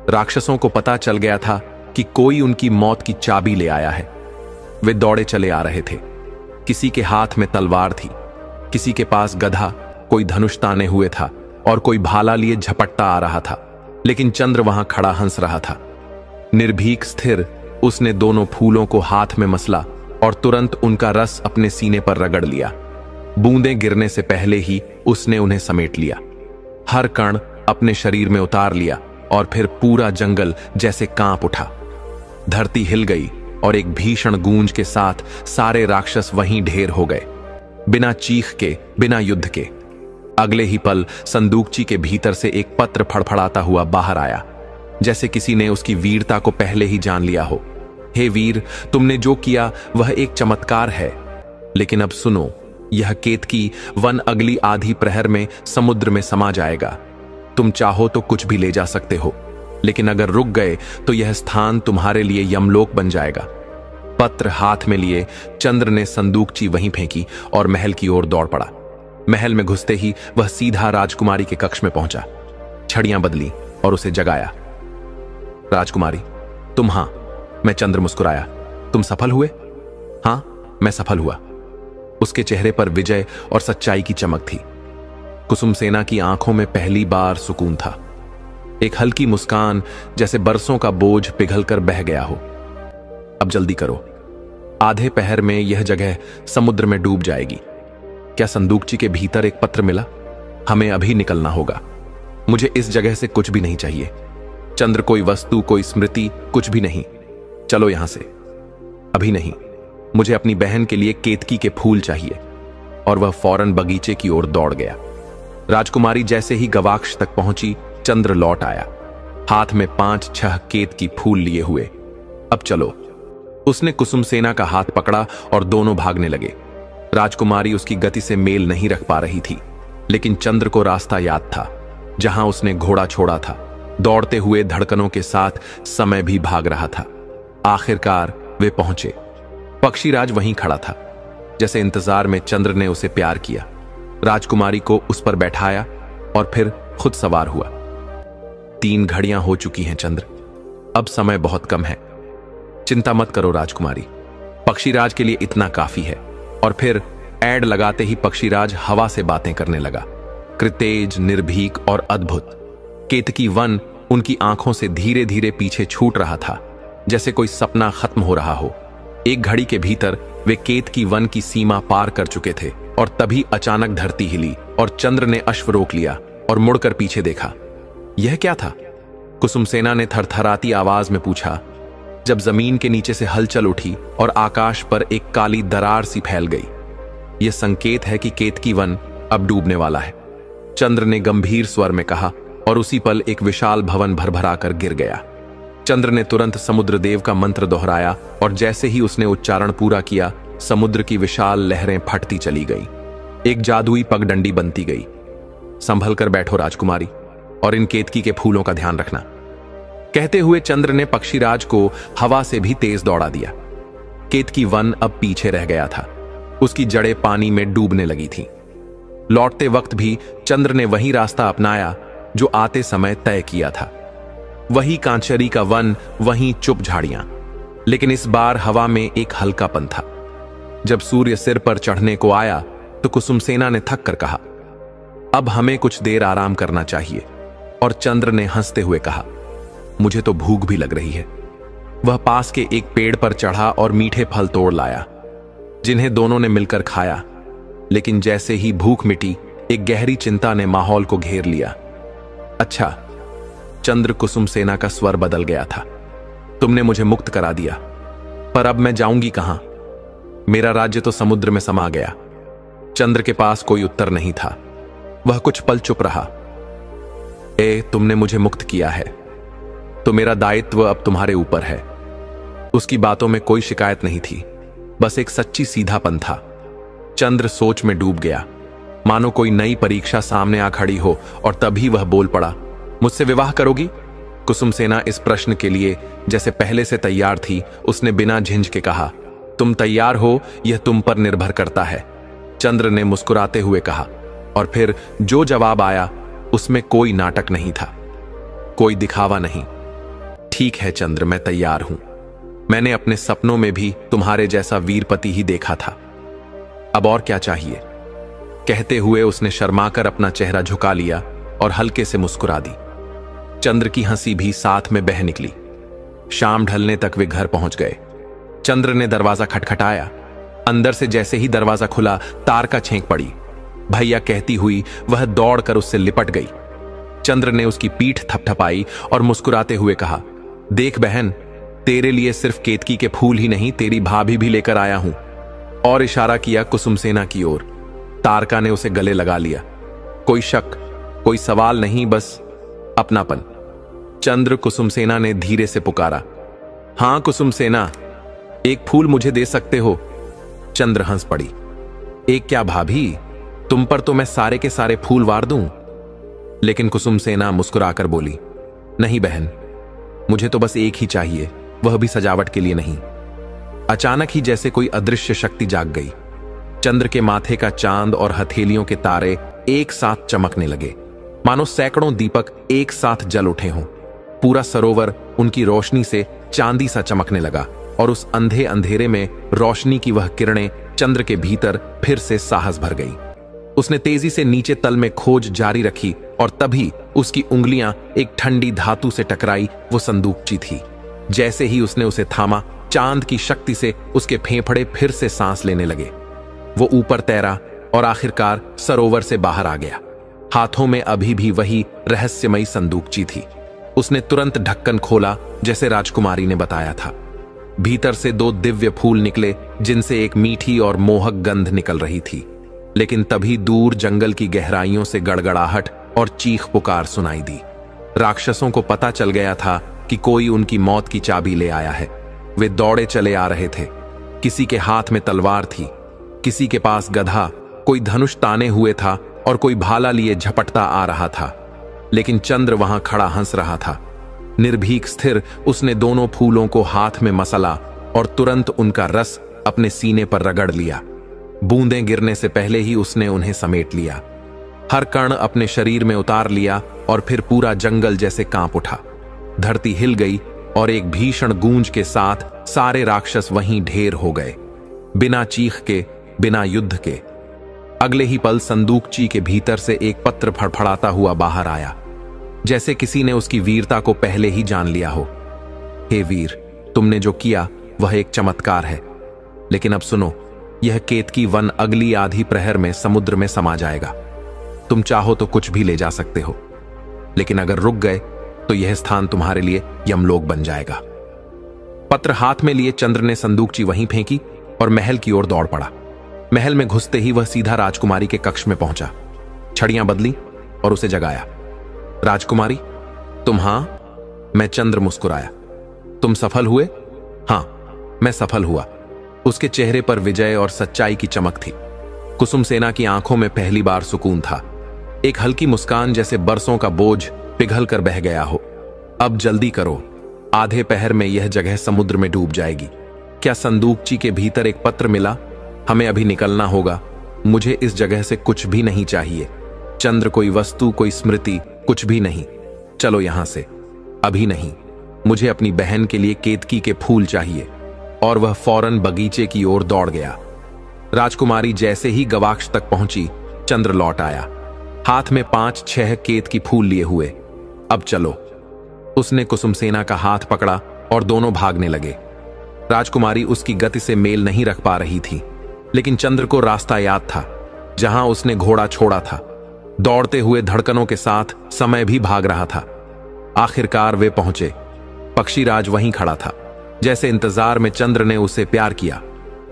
[SPEAKER 3] राक्षसों को पता चल गया था कि कोई उनकी मौत की चाबी ले आया है। वे दौड़े चले आ रहे थे। किसी के हाथ में तलवार थी, किसी के पास गधा, कोई धनुष ताने हुए था और कोई भाला लिए झपटता आ रहा था। लेकिन चंद्र वहां खड़ा हंस रहा था। निर्भीक स्थिर उसने दोनों फूलों को हाथ में मसला और तुरंत उनका रस अपने सीने पर रगड़ लिया। बूंदें गिरने से पहले ही उसने उन्हें समेट लिया, हर कण अपने शरीर में उतार लिया और फिर पूरा जंगल जैसे कांप उठा। धरती हिल गई और एक भीषण गूंज के साथ सारे राक्षस वहीं ढेर हो गए, बिना चीख के, बिना युद्ध के। अगले ही पल संदूकची के भीतर से एक पत्र फड़फड़ाता हुआ बाहर आया, जैसे किसी ने उसकी वीरता को पहले ही जान लिया हो। हे वीर, तुमने जो किया वह एक चमत्कार है, लेकिन अब सुनो, यह केतकी वन अगली आधी प्रहर में समुद्र में समा जाएगा। तुम चाहो तो कुछ भी ले जा सकते हो, लेकिन अगर रुक गए तो यह स्थान तुम्हारे लिए यमलोक बन जाएगा। पत्र हाथ में लिए चंद्र ने संदूकची वहीं फेंकी और महल की ओर दौड़ पड़ा। महल में घुसते ही वह सीधा राजकुमारी के कक्ष में पहुंचा। छड़ियां बदली और उसे जगाया। राजकुमारी, तुम? हां, मैं चंद्र मुस्कुराया। तुम सफल हुए? हां, मैं सफल हुआ। उसके चेहरे पर विजय और सच्चाई की चमक थी। कुसुम सेना की आंखों में पहली बार सुकून था, एक हल्की मुस्कान, जैसे बरसों का बोझ पिघलकर बह गया हो। अब जल्दी करो, आधे पहर में यह जगह समुद्र में डूब जाएगी। क्या संदूकची के भीतर एक पत्र मिला? हमें अभी निकलना होगा। मुझे इस जगह से कुछ भी नहीं चाहिए। चंद्र, कोई वस्तु, कोई स्मृति, कुछ भी नहीं। चलो यहां से। अभी नहीं, मुझे अपनी बहन के लिए केतकी के फूल चाहिए। और वह फौरन बगीचे की ओर दौड़ गया। राजकुमारी जैसे ही गवाक्ष तक पहुंची, चंद्र लौट आया, हाथ में 5-6 केतकी फूल लिए हुए। अब चलो। उसने कुसुम सेना का हाथ पकड़ा और दोनों भागने लगे। राजकुमारी उसकी गति से मेल नहीं रख पा रही थी, लेकिन चंद्र को रास्ता याद था, जहां उसने घोड़ा छोड़ा था। दौड़ते हुए धड़कनों के साथ समय भी भाग रहा था। आखिरकार वे पहुंचे। पक्षीराज वहीं खड़ा था, जैसे इंतजार में चंद्र ने उसे प्यार किया। राजकुमारी को उस पर बैठाया और फिर खुद सवार हुआ। 3 घड़ियां हो चुकी हैं चंद्र, अब समय बहुत कम है। चिंता मत करो राजकुमारी, पक्षीराज के लिए इतना काफी है। और फिर ऐड लगाते ही पक्षीराज हवा से बातें करने लगा, कृतेज, निर्भीक और अद्भुत। केतकी वन उनकी आंखों से धीरे धीरे पीछे छूट रहा था, जैसे कोई सपना खत्म हो रहा हो। एक घड़ी के भीतर वे केतकी वन की सीमा पार कर चुके थे और तभी अचानक धरती हिली और चंद्र ने अश्व रोक लिया और मुड़कर पीछे देखा। यह क्या था? कुसुम सेना ने थरथराती आवाज में पूछा, जब जमीन के नीचे से हलचल उठी और आकाश पर एक काली दरार सी फैल गई। यह संकेत है कि केतकी वन अब डूबने वाला है, चंद्र ने गंभीर स्वर में कहा, और उसी पल एक विशाल भवन भरभरा कर गिर गया। चंद्र ने तुरंत समुद्र देव का मंत्र दोहराया और जैसे ही उसने उच्चारण पूरा किया, समुद्र की विशाल लहरें फटती चली गई, एक जादुई पगडंडी बनती गई। संभल कर बैठो राजकुमारी, और इन केतकी के फूलों का ध्यान रखना। कहते हुए चंद्र ने पक्षीराज को हवा से भी तेज दौड़ा दिया। केतकी वन अब पीछे रह गया था, उसकी जड़ें पानी में डूबने लगी थीं। लौटते वक्त भी चंद्र ने वही रास्ता अपनाया जो आते समय तय किया था। वही कांचरी का वन, वही चुप झाड़ियां, लेकिन इस बार हवा में एक हल्कापन था। जब सूर्य सिर पर चढ़ने को आया तो कुसुम सेना ने थक कर कहा, अब हमें कुछ देर आराम करना चाहिए। और चंद्र ने हंसते हुए कहा, मुझे तो भूख भी लग रही है। वह पास के एक पेड़ पर चढ़ा और मीठे फल तोड़ लाया, जिन्हें दोनों ने मिलकर खाया। लेकिन जैसे ही भूख मिटी, एक गहरी चिंता ने माहौल को घेर लिया। अच्छा, चंद्र कुसुमसेना का स्वर बदल गया था। तुमने मुझे मुक्त करा दिया, पर अब मैं जाऊंगी कहां? मेरा राज्य तो समुद्र में समा गया। चंद्र के पास कोई उत्तर नहीं था। वह कुछ पल चुप रहा। तुमने मुझे मुक्त किया है तो मेरा दायित्व अब तुम्हारे ऊपर है। उसकी बातों में कोई शिकायत नहीं थी, बस एक सच्ची सीधापन था। चंद्र सोच में डूब गया, मानो कोई नई परीक्षा सामने आ खड़ी हो, और तभी वह बोल पड़ा, मुझसे विवाह करोगी? कुसुमसेना इस प्रश्न के लिए जैसे पहले से तैयार थी। उसने बिना झिझक के कहा, तुम तैयार हो यह तुम पर निर्भर करता है। चंद्र ने मुस्कुराते हुए कहा, और फिर जो जवाब आया उसमें कोई नाटक नहीं था, कोई दिखावा नहीं। ठीक है चंद्र, मैं तैयार हूं। मैंने अपने सपनों में भी तुम्हारे जैसा वीरपति ही देखा था। अब और क्या चाहिए? कहते हुए उसने शर्माकर अपना चेहरा झुका लिया और हल्के से मुस्कुरा दी। चंद्र की हंसी भी साथ में बह निकली। शाम ढलने तक वे घर पहुंच गए। चंद्र ने दरवाजा खटखटाया। अंदर से जैसे ही दरवाजा खुला, तार का छेंक पड़ी। भैया कहती हुई वह दौड़कर उससे लिपट गई। चंद्र ने उसकी पीठ थपथपाई और मुस्कुराते हुए कहा, देख बहन, तेरे लिए सिर्फ केतकी के फूल ही नहीं, तेरी भाभी भी लेकर आया हूं। और इशारा किया कुसुमसेना की ओर। तारका ने उसे गले लगा लिया। कोई शक, कोई सवाल नहीं, बस अपनापन। चंद्र कुसुमसेना ने धीरे से पुकारा, हां कुसुमसेना, एक फूल मुझे दे सकते हो? चंद्र हंस पड़ी। एक क्या भाभी, तुम पर तो मैं सारे के सारे फूल वार दूं। लेकिन कुसुमसेना मुस्कुराकर बोली, नहीं बहन, मुझे तो बस एक ही चाहिए, वह भी सजावट के लिए नहीं। अचानक ही जैसे कोई अदृश्य शक्ति जाग गई। चंद्र के माथे का चांद और हथेलियों के तारे एक साथ चमकने लगे, मानो सैकड़ों दीपक एक साथ जल उठे हों। पूरा सरोवर उनकी रोशनी से चांदी सा चमकने लगा, और उस अंधे अंधेरे में रोशनी की वह किरणें चंद्र के भीतर फिर से साहस भर गई। उसने तेजी से नीचे तल में खोज जारी रखी, और तभी उसकी उंगलियां एक ठंडी धातु से टकराई। वो संदूकची थी। जैसे ही उसने उसे थामा, चांद की शक्ति से उसके फेफड़े फिर से सांस लेने लगे। वो ऊपर तैरा और आखिरकार सरोवर से बाहर आ गया। हाथों में अभी भी वही रहस्यमयी संदूकची थी। उसने तुरंत ढक्कन खोला, जैसे राजकुमारी ने बताया था। भीतर से 2 दिव्य फूल निकले, जिनसे एक मीठी और मोहक गंध निकल रही थी। लेकिन तभी दूर जंगल की गहराइयों से गड़गड़ाहट और चीख पुकार सुनाई दी। राक्षसों को पता चल गया था कि कोई उनकी मौत की चाबी ले आया है। वे दौड़े चले आ रहे थे। किसी के हाथ में तलवार थी, किसी के पास गधा, कोई धनुष ताने हुए था और कोई भाला लिए झपटता आ रहा था। लेकिन चंद्र वहां खड़ा हंस रहा था। निर्भीक स्थिर उसने दोनों फूलों को हाथ में मसला और तुरंत उनका रस अपने सीने पर रगड़ लिया। बूंदें गिरने से पहले ही उसने उन्हें समेट लिया। हर कण अपने शरीर में उतार लिया, और फिर पूरा जंगल जैसे कांप उठा। धरती हिल गई और एक भीषण गूंज के साथ सारे राक्षस वहीं ढेर हो गए, बिना चीख के, बिना युद्ध के। अगले ही पल संदूकची के भीतर से एक पत्र फड़फड़ाता हुआ बाहर आया, जैसे किसी ने उसकी वीरता को पहले ही जान लिया हो। हे वीर, तुमने जो किया वह एक चमत्कार है। लेकिन अब सुनो, यह केतकी वन अगली आधी प्रहर में समुद्र में समा जाएगा। तुम चाहो तो कुछ भी ले जा सकते हो, लेकिन अगर रुक गए तो यह स्थान तुम्हारे लिए यमलोक बन जाएगा। पत्र हाथ में लिए चंद्र ने संदूकची वहीं फेंकी और महल की ओर दौड़ पड़ा। महल में घुसते ही वह सीधा राजकुमारी के कक्ष में पहुंचा। छड़ियां बदली और उसे जगाया। राजकुमारी, तुम? हां, मैं चंद्र मुस्कुराया। तुम सफल हुए? हां, मैं सफल हुआ। उसके चेहरे पर विजय और सच्चाई की चमक थी। कुसुमसेना की आंखों में पहली बार सुकून था, एक हल्की मुस्कान, जैसे बरसों का बोझ पिघल कर बह गया हो। अब जल्दी करो, आधे पहर में यह जगह समुद्र में डूब जाएगी। क्या संदूकची के भीतर एक पत्र मिला? हमें अभी निकलना होगा। मुझे इस जगह से कुछ भी नहीं चाहिए। चंद्र, कोई वस्तु, कोई स्मृति, कुछ भी नहीं। चलो यहां से। अभी नहीं, मुझे अपनी बहन के लिए केतकी के फूल चाहिए। और वह फौरन बगीचे की ओर दौड़ गया। राजकुमारी जैसे ही गवाक्ष तक पहुंची, चंद्र लौट आया, हाथ में 5-6 केतकी फूल लिए हुए। अब चलो। उसने कुसुमसेना का हाथ पकड़ा और दोनों भागने लगे। राजकुमारी उसकी गति से मेल नहीं रख पा रही थी, लेकिन चंद्र को रास्ता याद था, जहां उसने घोड़ा छोड़ा था। दौड़ते हुए धड़कनों के साथ समय भी भाग रहा था। आखिरकार वे पहुंचे। पक्षीराज वहीं खड़ा था, जैसे इंतजार में चंद्र ने उसे प्यार किया।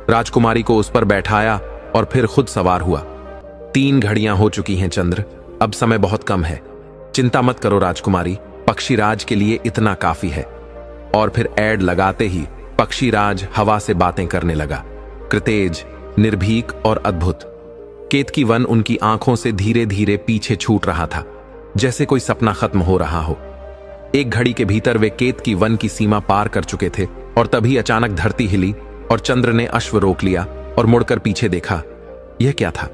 [SPEAKER 3] राजकुमारी को उस पर बैठाया और फिर खुद सवार हुआ। 3 घड़ियां हो चुकी हैं चंद्र, अब समय बहुत कम है। चिंता मत करो राजकुमारी, पक्षीराज के लिए इतना काफी है। और फिर ऐड लगाते ही पक्षीराज हवा से बातें करने लगा, कृतेज, निर्भीक और अद्भुत। केतकी वन उनकी आंखों से धीरे धीरे पीछे छूट रहा था, जैसे कोई सपना खत्म हो रहा हो। 1 घड़ी के भीतर वे केतकी वन की सीमा पार कर चुके थे और तभी अचानक धरती हिली और चंद्र ने अश्व रोक लिया और मुड़कर पीछे देखा। यह क्या था?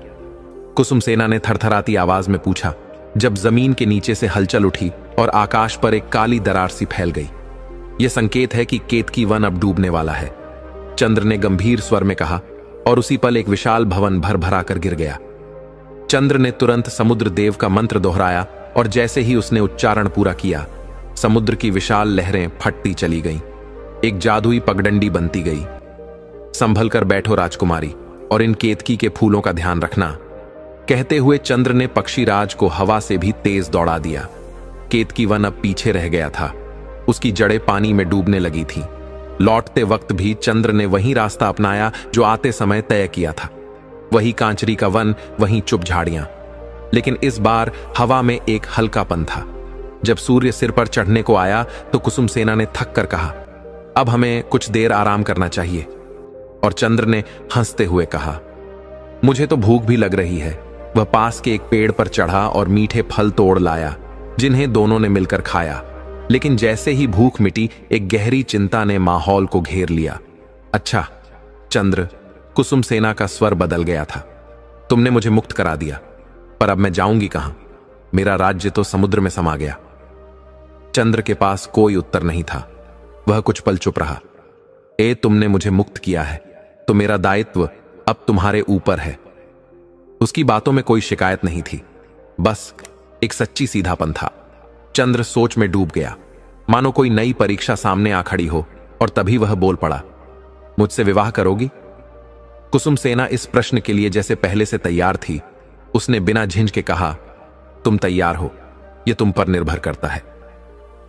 [SPEAKER 3] कुसुमसेना ने थरथराती आवाज में पूछा, जब जमीन के नीचे से हलचल उठी और आकाश पर एक काली दरार सी फैल गई। यह संकेत है कि केतकी वन अब डूबने वाला है, चंद्र ने गंभीर स्वर में कहा, और उसी पल एक विशाल भवन भर-भरा कर गिर गया। चंद्र ने तुरंत समुद्र देव का मंत्र दोहराया और जैसे ही उसने उच्चारण पूरा किया, समुद्र की विशाल लहरें फटती चली गईं। एक जादुई पगडंडी बनती गई। संभल कर बैठो राजकुमारी, और इन केतकी के फूलों का ध्यान रखना, कहते हुए चंद्र ने पक्षीराज को हवा से भी तेज दौड़ा दिया। केतकी वन अब पीछे रह गया था, उसकी जड़ें पानी में डूबने लगी थीं। लौटते वक्त भी चंद्र ने वही रास्ता अपनाया जो आते समय तय किया था। वही कांचरी का वन, वही चुप झाड़ियां, लेकिन इस बार हवा में एक हल्कापन था। जब सूर्य सिर पर चढ़ने को आया तो कुसुमसेना ने थक कर कहा, अब हमें कुछ देर आराम करना चाहिए। और चंद्र ने हंसते हुए कहा, मुझे तो भूख भी लग रही है। वह पास के एक पेड़ पर चढ़ा और मीठे फल तोड़ लाया, जिन्हें दोनों ने मिलकर खाया। लेकिन जैसे ही भूख मिटी, एक गहरी चिंता ने माहौल को घेर लिया। अच्छा चंद्र, कुसुमसेना का स्वर बदल गया था, तुमने मुझे मुक्त करा दिया, पर अब मैं जाऊंगी कहां? मेरा राज्य तो समुद्र में समा गया। चंद्र के पास कोई उत्तर नहीं था। वह कुछ पल चुप रहा। तुमने मुझे मुक्त किया है तो मेरा दायित्व अब तुम्हारे ऊपर है। उसकी बातों में कोई शिकायत नहीं थी, बस एक सच्ची सीधापन था। चंद्र सोच में डूब गया, मानो कोई नई परीक्षा सामने आ खड़ी हो, और तभी वह बोल पड़ा, मुझसे विवाह करोगी? कुसुमसेना इस प्रश्न के लिए जैसे पहले से तैयार थी। उसने बिना झिझक के कहा, तुम तैयार हो, यह तुम पर निर्भर करता है।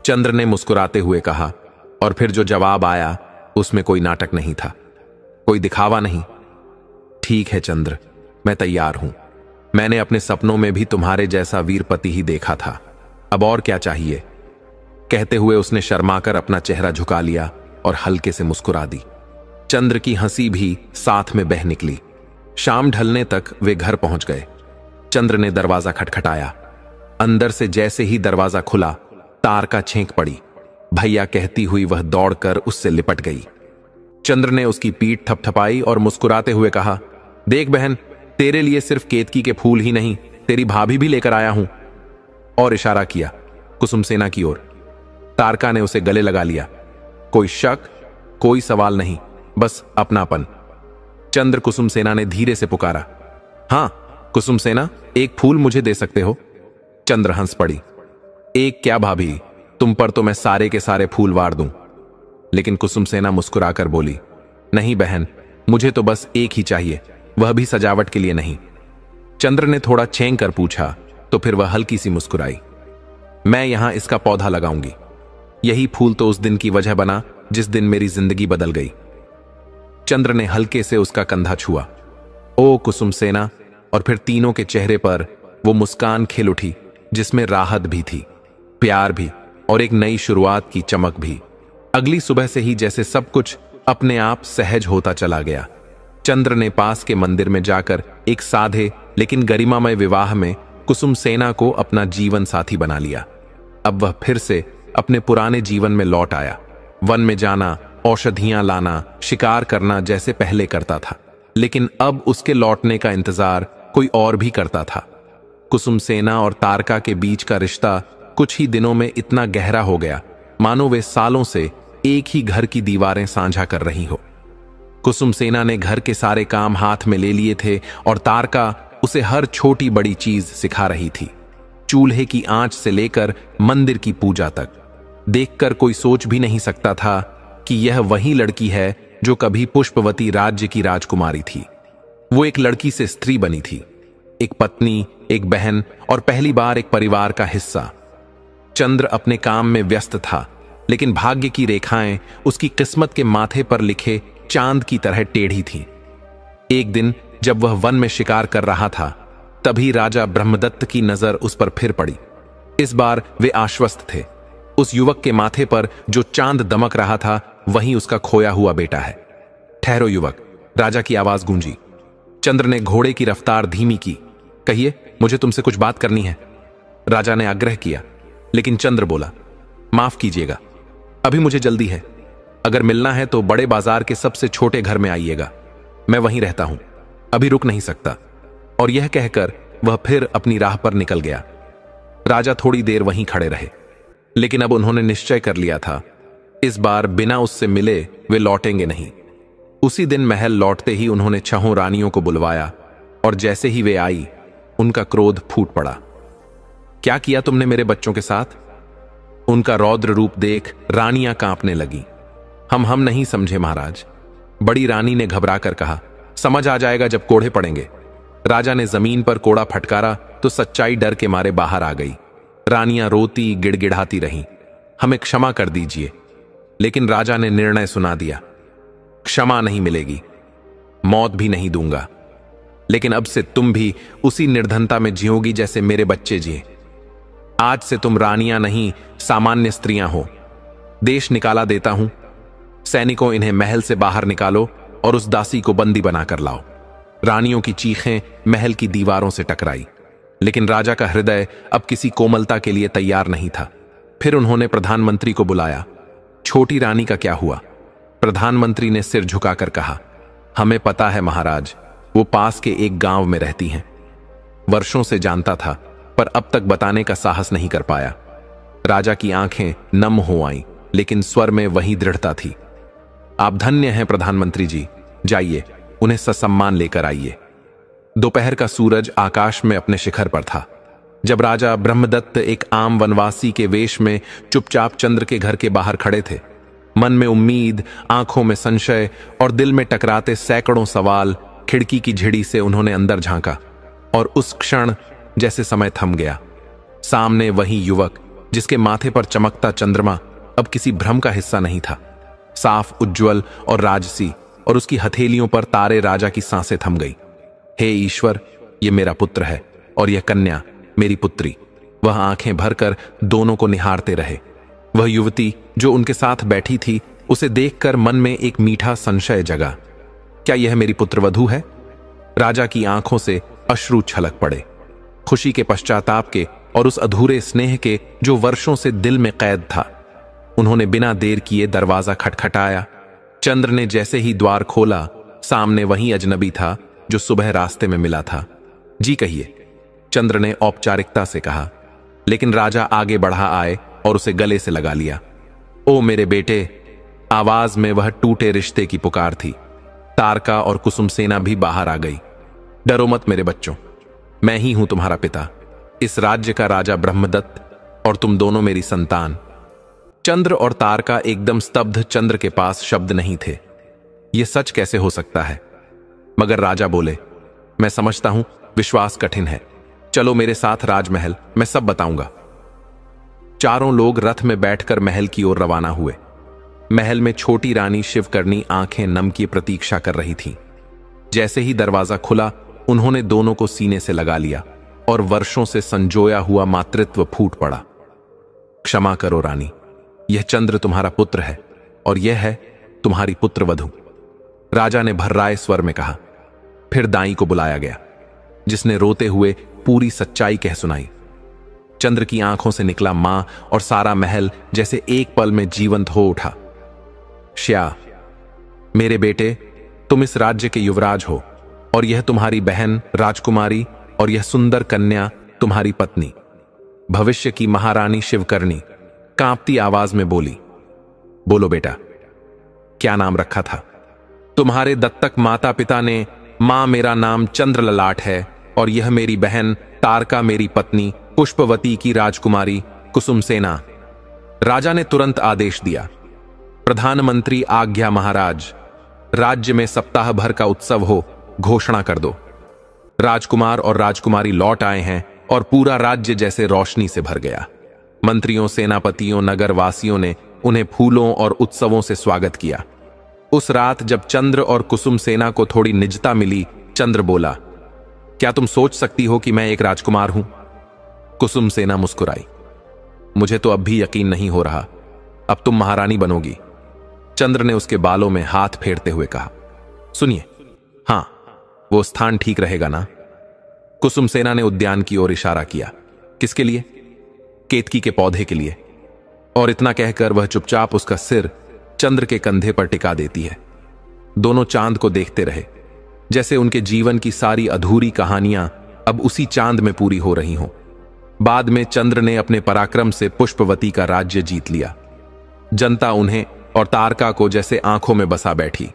[SPEAKER 3] चंद्र ने मुस्कुराते हुए कहा, और फिर जो जवाब आया उसमें कोई नाटक नहीं था, कोई दिखावा नहीं। ठीक है चंद्र, मैं तैयार हूं। मैंने अपने सपनों में भी तुम्हारे जैसा वीरपति ही देखा था, अब और क्या चाहिए? कहते हुए उसने शर्माकर अपना चेहरा झुका लिया और हल्के से मुस्कुरा दी। चंद्र की हंसी भी साथ में बह निकली। शाम ढलने तक वे घर पहुंच गए। चंद्र ने दरवाजा खटखटाया। अंदर से जैसे ही दरवाजा खुला, तार का छेंक पड़ी। भैया कहती हुई वह दौड़कर उससे लिपट गई। चंद्र ने उसकी पीठ थपथपाई और मुस्कुराते हुए कहा, देख बहन, तेरे लिए सिर्फ केतकी के फूल ही नहीं, तेरी भाभी भी लेकर आया हूं। और इशारा किया कुसुमसेना की ओर। तारका ने उसे गले लगा लिया। कोई शक, कोई सवाल नहीं, बस अपनापन। चंद्र कुसुमसेना ने धीरे से पुकारा, हां कुसुमसेना, एक फूल मुझे दे सकते हो? चंद्र हंस पड़ी। एक क्या भाभी, तुम पर तो मैं सारे के सारे फूल वार दूं। लेकिन कुसुमसेना मुस्कुराकर बोली, नहीं बहन, मुझे तो बस एक ही चाहिए, वह भी सजावट के लिए नहीं। चंद्र ने थोड़ा छेंक कर पूछा, तो फिर वह हल्की सी मुस्कुराई। मैं यहां इसका पौधा लगाऊंगी। यही फूल तो उस दिन की वजह बना जिस दिन मेरी जिंदगी बदल गई। चंद्र ने हल्के से उसका कंधा छुआ। ओ कुसुमसेना, और फिर तीनों के चेहरे पर वो मुस्कान खिल उठी, जिसमें राहत भी थी, प्यार भी, और एक नई शुरुआत की चमक भी। अगली सुबह से ही जैसे सब कुछ अपने आप सहज होता चला गया। चंद्र ने पास के मंदिर में जाकर एक साधे लेकिन गरिमामय विवाह में कुसुमसेना को अपना जीवन साथी बना लिया। अब वह फिर से अपने पुराने जीवन में लौट आया। वन में जाना, औषधियां लाना, शिकार करना जैसे पहले करता था, लेकिन अब उसके लौटने का इंतजार कोई और भी करता था। कुसुमसेना और तारका के बीच का रिश्ता कुछ ही दिनों में इतना गहरा हो गया, मानो वे सालों से एक ही घर की दीवारें साझा कर रही हो। कुसुमसेना ने घर के सारे काम हाथ में ले लिए थे और तारका उसे हर छोटी बड़ी चीज सिखा रही थी, चूल्हे की आंच से लेकर मंदिर की पूजा तक। देखकर कोई सोच भी नहीं सकता था कि यह वही लड़की है जो कभी पुष्पवती राज्य की राजकुमारी थी। वो एक लड़की से स्त्री बनी थी, एक पत्नी, एक बहन और पहली बार एक परिवार का हिस्सा। चंद्र अपने काम में व्यस्त था, लेकिन भाग्य की रेखाएं उसकी किस्मत के माथे पर लिखे चांद की तरह टेढ़ी थीं। एक दिन जब वह वन में शिकार कर रहा था, तभी राजा ब्रह्मदत्त की नजर उस पर फिर पड़ी। इस बार वे आश्वस्त थे। उस युवक के माथे पर जो चांद दमक रहा था, वही उसका खोया हुआ बेटा है। ठहरो युवक, राजा की आवाज गूंजी। चंद्र ने घोड़े की रफ्तार धीमी की। कहिए, मुझे तुमसे कुछ बात करनी है। राजा ने आग्रह किया, लेकिन चंद्र बोला, माफ कीजिएगा, अभी मुझे जल्दी है। अगर मिलना है तो बड़े बाजार के सबसे छोटे घर में आइएगा, मैं वहीं रहता हूं, अभी रुक नहीं सकता। और यह कहकर वह फिर अपनी राह पर निकल गया। राजा थोड़ी देर वहीं खड़े रहे, लेकिन अब उन्होंने निश्चय कर लिया था, इस बार बिना उससे मिले वे लौटेंगे नहीं। उसी दिन महल लौटते ही उन्होंने छहों रानियों को बुलवाया, और जैसे ही वे आई, उनका क्रोध फूट पड़ा। क्या किया तुमने मेरे बच्चों के साथ? उनका रौद्र रूप देख रानियां कांपने लगी। हम नहीं समझे महाराज। बड़ी रानी ने घबराकर कहा, समझ आ जाएगा जब कोड़े पड़ेंगे। राजा ने जमीन पर कोड़ा फटकारा तो सच्चाई डर के मारे बाहर आ गई। रानियां रोती गिड़गिड़ाती रहीं, हमें क्षमा कर दीजिए। लेकिन राजा ने निर्णय सुना दिया, क्षमा नहीं मिलेगी, मौत भी नहीं दूंगा। लेकिन अब से तुम भी उसी निर्धनता में जियोगी जैसे मेरे बच्चे जिए। आज से तुम रानियां नहीं, सामान्य स्त्रियां हो। देश निकाला देता हूं। सैनिकों, इन्हें महल से बाहर निकालो और उस दासी को बंदी बनाकर लाओ। रानियों की चीखें महल की दीवारों से टकराई, लेकिन राजा का हृदय अब किसी कोमलता के लिए तैयार नहीं था। फिर उन्होंने प्रधानमंत्री को बुलाया। छोटी रानी का क्या हुआ? प्रधानमंत्री ने सिर झुकाकर कहा, हमें पता है महाराज, वो पास के एक गांव में रहती हैं। वर्षों से जानता था, पर अब तक बताने का साहस नहीं कर पाया। राजा की आंखें नम हो आईं, लेकिन स्वर में वही दृढ़ता थी। आप धन्य हैं प्रधानमंत्री जी, जाइए, उन्हें ससम्मान लेकर आइए। दोपहर का सूरज आकाश में अपने शिखर पर था। जब राजा ब्रह्मदत्त एक आम वनवासी के वेश में चुपचाप चंद्र के घर के बाहर खड़े थे, मन में उम्मीद, आंखों में संशय और दिल में टकराते सैकड़ों सवाल, खिड़की की झिड़ी से उन्होंने अंदर झांका, और उस क्षण जैसे समय थम गया। सामने वही युवक जिसके माथे पर चमकता चंद्रमा अब किसी भ्रम का हिस्सा नहीं था, साफ, उज्जवल और राजसी, और उसकी हथेलियों पर तारे। राजा की सांसें थम गई। हे ईश्वर, ये मेरा पुत्र है और यह कन्या मेरी पुत्री। वह आंखें भरकर दोनों को निहारते रहे। वह युवती जो उनके साथ बैठी थी, उसे देखकर मन में एक मीठा संशय जगा। क्या यह मेरी पुत्रवधू है? राजा की आंखों से अश्रु छलक पड़े, खुशी के, पश्चाताप के और उस अधूरे स्नेह के जो वर्षों से दिल में कैद था। उन्होंने बिना देर किए दरवाजा खटखटाया। चंद्र ने जैसे ही द्वार खोला, सामने वही अजनबी था जो सुबह रास्ते में मिला था। जी कहिए, चंद्र ने औपचारिकता से कहा, लेकिन राजा आगे बढ़ा आए और उसे गले से लगा लिया। ओ मेरे बेटे, आवाज में वह टूटे रिश्ते की पुकार थी। तारका और कुसुम सेना भी बाहर आ गई। डरो मत मेरे बच्चों, मैं ही हूं तुम्हारा पिता, इस राज्य का राजा ब्रह्मदत्त, और तुम दोनों मेरी संतान। चंद्र और तारका एकदम स्तब्ध। चंद्र के पास शब्द नहीं थे। यह सच कैसे हो सकता है? मगर राजा बोले, मैं समझता हूं, विश्वास कठिन है। चलो मेरे साथ राजमहल, मैं सब बताऊंगा। चारों लोग रथ में बैठकर महल की ओर रवाना हुए। महल में छोटी रानी शिवकर्णी आंखें नम की प्रतीक्षा कर रही थी। जैसे ही दरवाजा खुला, उन्होंने दोनों को सीने से लगा लिया और वर्षों से संजोया हुआ मातृत्व फूट पड़ा। क्षमा करो रानी, यह चंद्र तुम्हारा पुत्र है और यह है तुम्हारी पुत्रवधू, राजा ने भर्राए स्वर में कहा। फिर दाई को बुलाया गया, जिसने रोते हुए पूरी सच्चाई कह सुनाई। चंद्र की आंखों से निकला मां, और सारा महल जैसे एक पल में जीवंत हो उठा। श्या, मेरे बेटे, तुम इस राज्य के युवराज हो, और यह तुम्हारी बहन राजकुमारी, और यह सुंदर कन्या तुम्हारी पत्नी, भविष्य की महारानी शिवकर्णी कांपती आवाज में बोली। बोलो बेटा, क्या नाम रखा था? तुम्हारे दत्तक माता पिता ने, मां मेरा नाम चंद्रललाट है, और यह मेरी बहन तारका मेरी पत्नी, पुष्पवती की राजकुमारी कुसुम सेना। राजा ने तुरंत आदेश दिया, प्रधानमंत्री आज्ञा महाराज, राज्य में सप्ताह भर का उत्सव हो, घोषणा कर दो। राजकुमार और राजकुमारी लौट आए हैं और पूरा राज्य जैसे रोशनी से भर गया। मंत्रियों, सेनापतियों, नगरवासियों ने उन्हें फूलों और उत्सवों से स्वागत किया। उस रात जब चंद्र और कुसुम सेना को थोड़ी निजता मिली, चंद्र बोला, क्या तुम सोच सकती हो कि मैं एक राजकुमार हूं? कुसुम सेना मुस्कुराई, मुझे तो अब भी यकीन नहीं हो रहा, अब तुम महारानी बनोगी। चंद्र ने उसके बालों में हाथ फेरते हुए कहा, सुनिए, हां, वो स्थान ठीक रहेगा ना? कुसुम सेना ने उद्यान की ओर इशारा किया। किसके लिए? केतकी के पौधे के लिए। और इतना कहकर वह चुपचाप उसका सिर चंद्र के कंधे पर टिका देती है। दोनों चांद को देखते रहे, जैसे उनके जीवन की सारी अधूरी कहानियां अब उसी चांद में पूरी हो रही हों। बाद में चंद्र ने अपने पराक्रम से पुष्पवती का राज्य जीत लिया। जनता उन्हें और तारका को जैसे आंखों में बसा बैठी।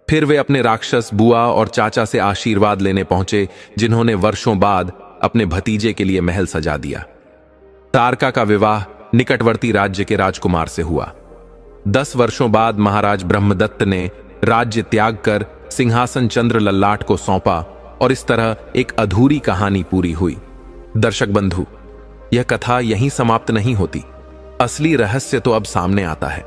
[SPEAKER 3] फिर वे अपने राक्षस बुआ और चाचा से आशीर्वाद लेने पहुंचे, जिन्होंने वर्षों बाद अपने भतीजे के लिए महल सजा दिया। तारका का विवाह निकटवर्ती राज्य के राजकुमार से हुआ। 10 वर्षों बाद महाराज ब्रह्मदत्त ने राज्य त्याग कर सिंहासन चंद्र लल्लाट को सौंपा और इस तरह एक अधूरी कहानी पूरी हुई। दर्शक बंधु, यह कथा यहीं समाप्त नहीं होती। असली रहस्य तो अब सामने आता है।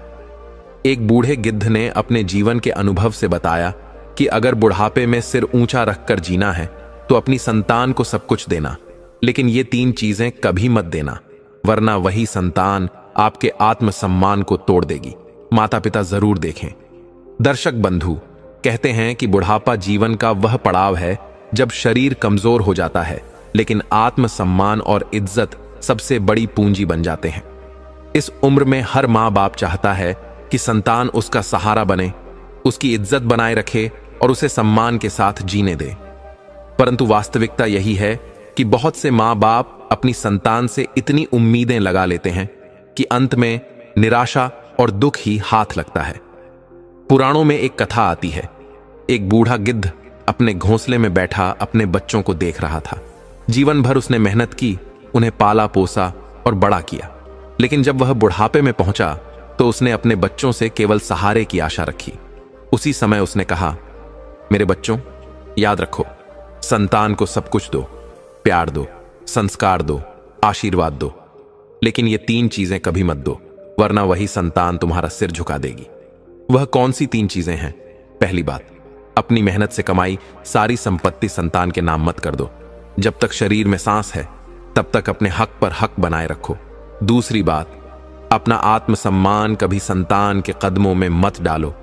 [SPEAKER 3] एक बूढ़े गिद्ध ने अपने जीवन के अनुभव से बताया कि अगर बुढ़ापे में सिर ऊंचा रखकर जीना है तो अपनी संतान को सब कुछ देना, लेकिन ये 3 चीजें कभी मत देना, वरना वही संतान आपके आत्मसम्मान को तोड़ देगी। माता पिता जरूर देखें। दर्शक बंधु, कहते हैं कि बुढ़ापा जीवन का वह पड़ाव है जब शरीर कमजोर हो जाता है, लेकिन आत्मसम्मान और इज्जत सबसे बड़ी पूंजी बन जाते हैं। इस उम्र में हर मां बाप चाहता है कि संतान उसका सहारा बने, उसकी इज्जत बनाए रखे और उसे सम्मान के साथ जीने दे। परंतु वास्तविकता यही है कि बहुत से मां बाप अपनी संतान से इतनी उम्मीदें लगा लेते हैं कि अंत में निराशा और दुख ही हाथ लगता है। पुराणों में एक कथा आती है। एक बूढ़ा गिद्ध अपने घोंसले में बैठा अपने बच्चों को देख रहा था। जीवन भर उसने मेहनत की, उन्हें पाला पोसा और बड़ा किया, लेकिन जब वह बुढ़ापे में पहुंचा तो उसने अपने बच्चों से केवल सहारे की आशा रखी। उसी समय उसने कहा, मेरे बच्चों, याद रखो, संतान को सब कुछ दो, प्यार दो, संस्कार दो, आशीर्वाद दो, लेकिन ये 3 चीजें कभी मत दो, वरना वही संतान तुम्हारा सिर झुका देगी। वह कौन सी 3 चीजें हैं? पहली बात, अपनी मेहनत से कमाई सारी संपत्ति संतान के नाम मत कर दो। जब तक शरीर में सांस है तब तक अपने हक पर हक बनाए रखो। दूसरी बात, अपना आत्मसम्मान कभी संतान के कदमों में मत डालो।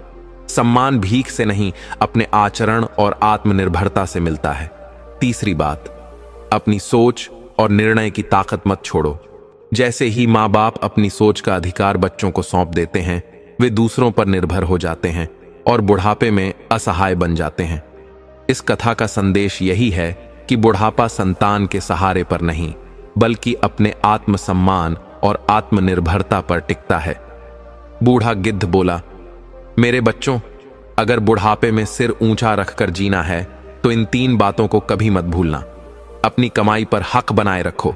[SPEAKER 3] सम्मान भीख से नहीं, अपने आचरण और आत्मनिर्भरता से मिलता है। तीसरी बात, अपनी सोच और निर्णय की ताकत मत छोड़ो। जैसे ही माँ बाप अपनी सोच का अधिकार बच्चों को सौंप देते हैं, वे दूसरों पर निर्भर हो जाते हैं और बुढ़ापे में असहाय बन जाते हैं। इस कथा का संदेश यही है कि बुढ़ापा संतान के सहारे पर नहीं, बल्कि अपने आत्मसम्मान और आत्मनिर्भरता पर टिकता है। बूढ़ा गिद्ध बोला, मेरे बच्चों, अगर बुढ़ापे में सिर ऊंचा रखकर जीना है तो इन 3 बातों को कभी मत भूलना। अपनी कमाई पर हक बनाए रखो,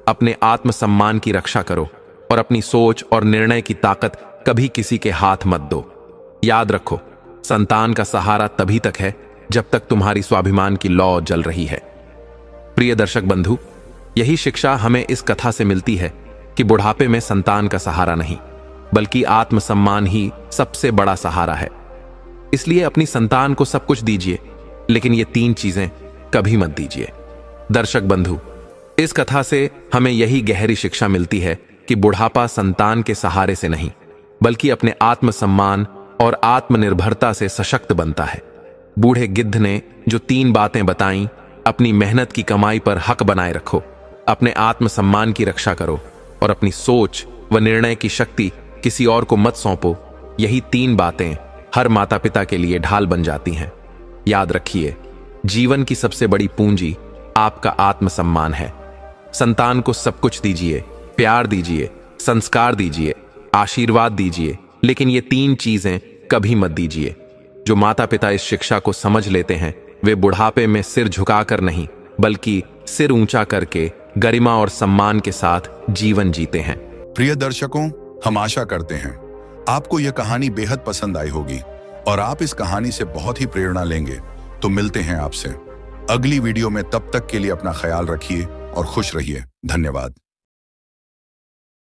[SPEAKER 3] अपने आत्मसम्मान की रक्षा करो और अपनी सोच और निर्णय की ताकत कभी किसी के हाथ मत दो। याद रखो, संतान का सहारा तभी तक है जब तक तुम्हारी स्वाभिमान की लौ जल रही है। प्रिय दर्शक बंधु, यही शिक्षा हमें इस कथा से मिलती है कि बुढ़ापे में संतान का सहारा नहीं, बल्कि आत्मसम्मान ही सबसे बड़ा सहारा है। इसलिए अपनी संतान को सब कुछ दीजिए, लेकिन ये 3 चीजें कभी मत दीजिए। दर्शक बंधु, इस कथा से हमें यही गहरी शिक्षा मिलती है कि बुढ़ापा संतान के सहारे से नहीं, बल्कि अपने आत्मसम्मान और आत्मनिर्भरता से सशक्त बनता है। बूढ़े गिद्ध ने जो 3 बातें बताईं, अपनी मेहनत की कमाई पर हक बनाए रखो, अपने आत्मसम्मान की रक्षा करो और अपनी सोच व निर्णय की शक्ति किसी और को मत सौंपो, यही 3 बातें हर माता पिता के लिए ढाल बन जाती हैं। याद रखिए, जीवन की सबसे बड़ी पूंजी आपका आत्मसम्मान है। संतान को सब कुछ दीजिए, प्यार दीजिए, संस्कार दीजिए, आशीर्वाद दीजिए, लेकिन ये 3 चीजें कभी मत दीजिए। जो माता पिता इस शिक्षा को समझ लेते हैं, वे बुढ़ापे में सिर झुकाकर नहीं, बल्कि सिर ऊंचा करके गरिमा और सम्मान के साथ जीवन जीते हैं।
[SPEAKER 1] प्रिय दर्शकों, हम आशा करते हैं आपको यह कहानी बेहद पसंद आई होगी और आप इस कहानी से बहुत ही प्रेरणा लेंगे। तो मिलते हैं आपसे अगली वीडियो में। तब तक के लिए अपना ख्याल रखिए और खुश रहिए। धन्यवाद।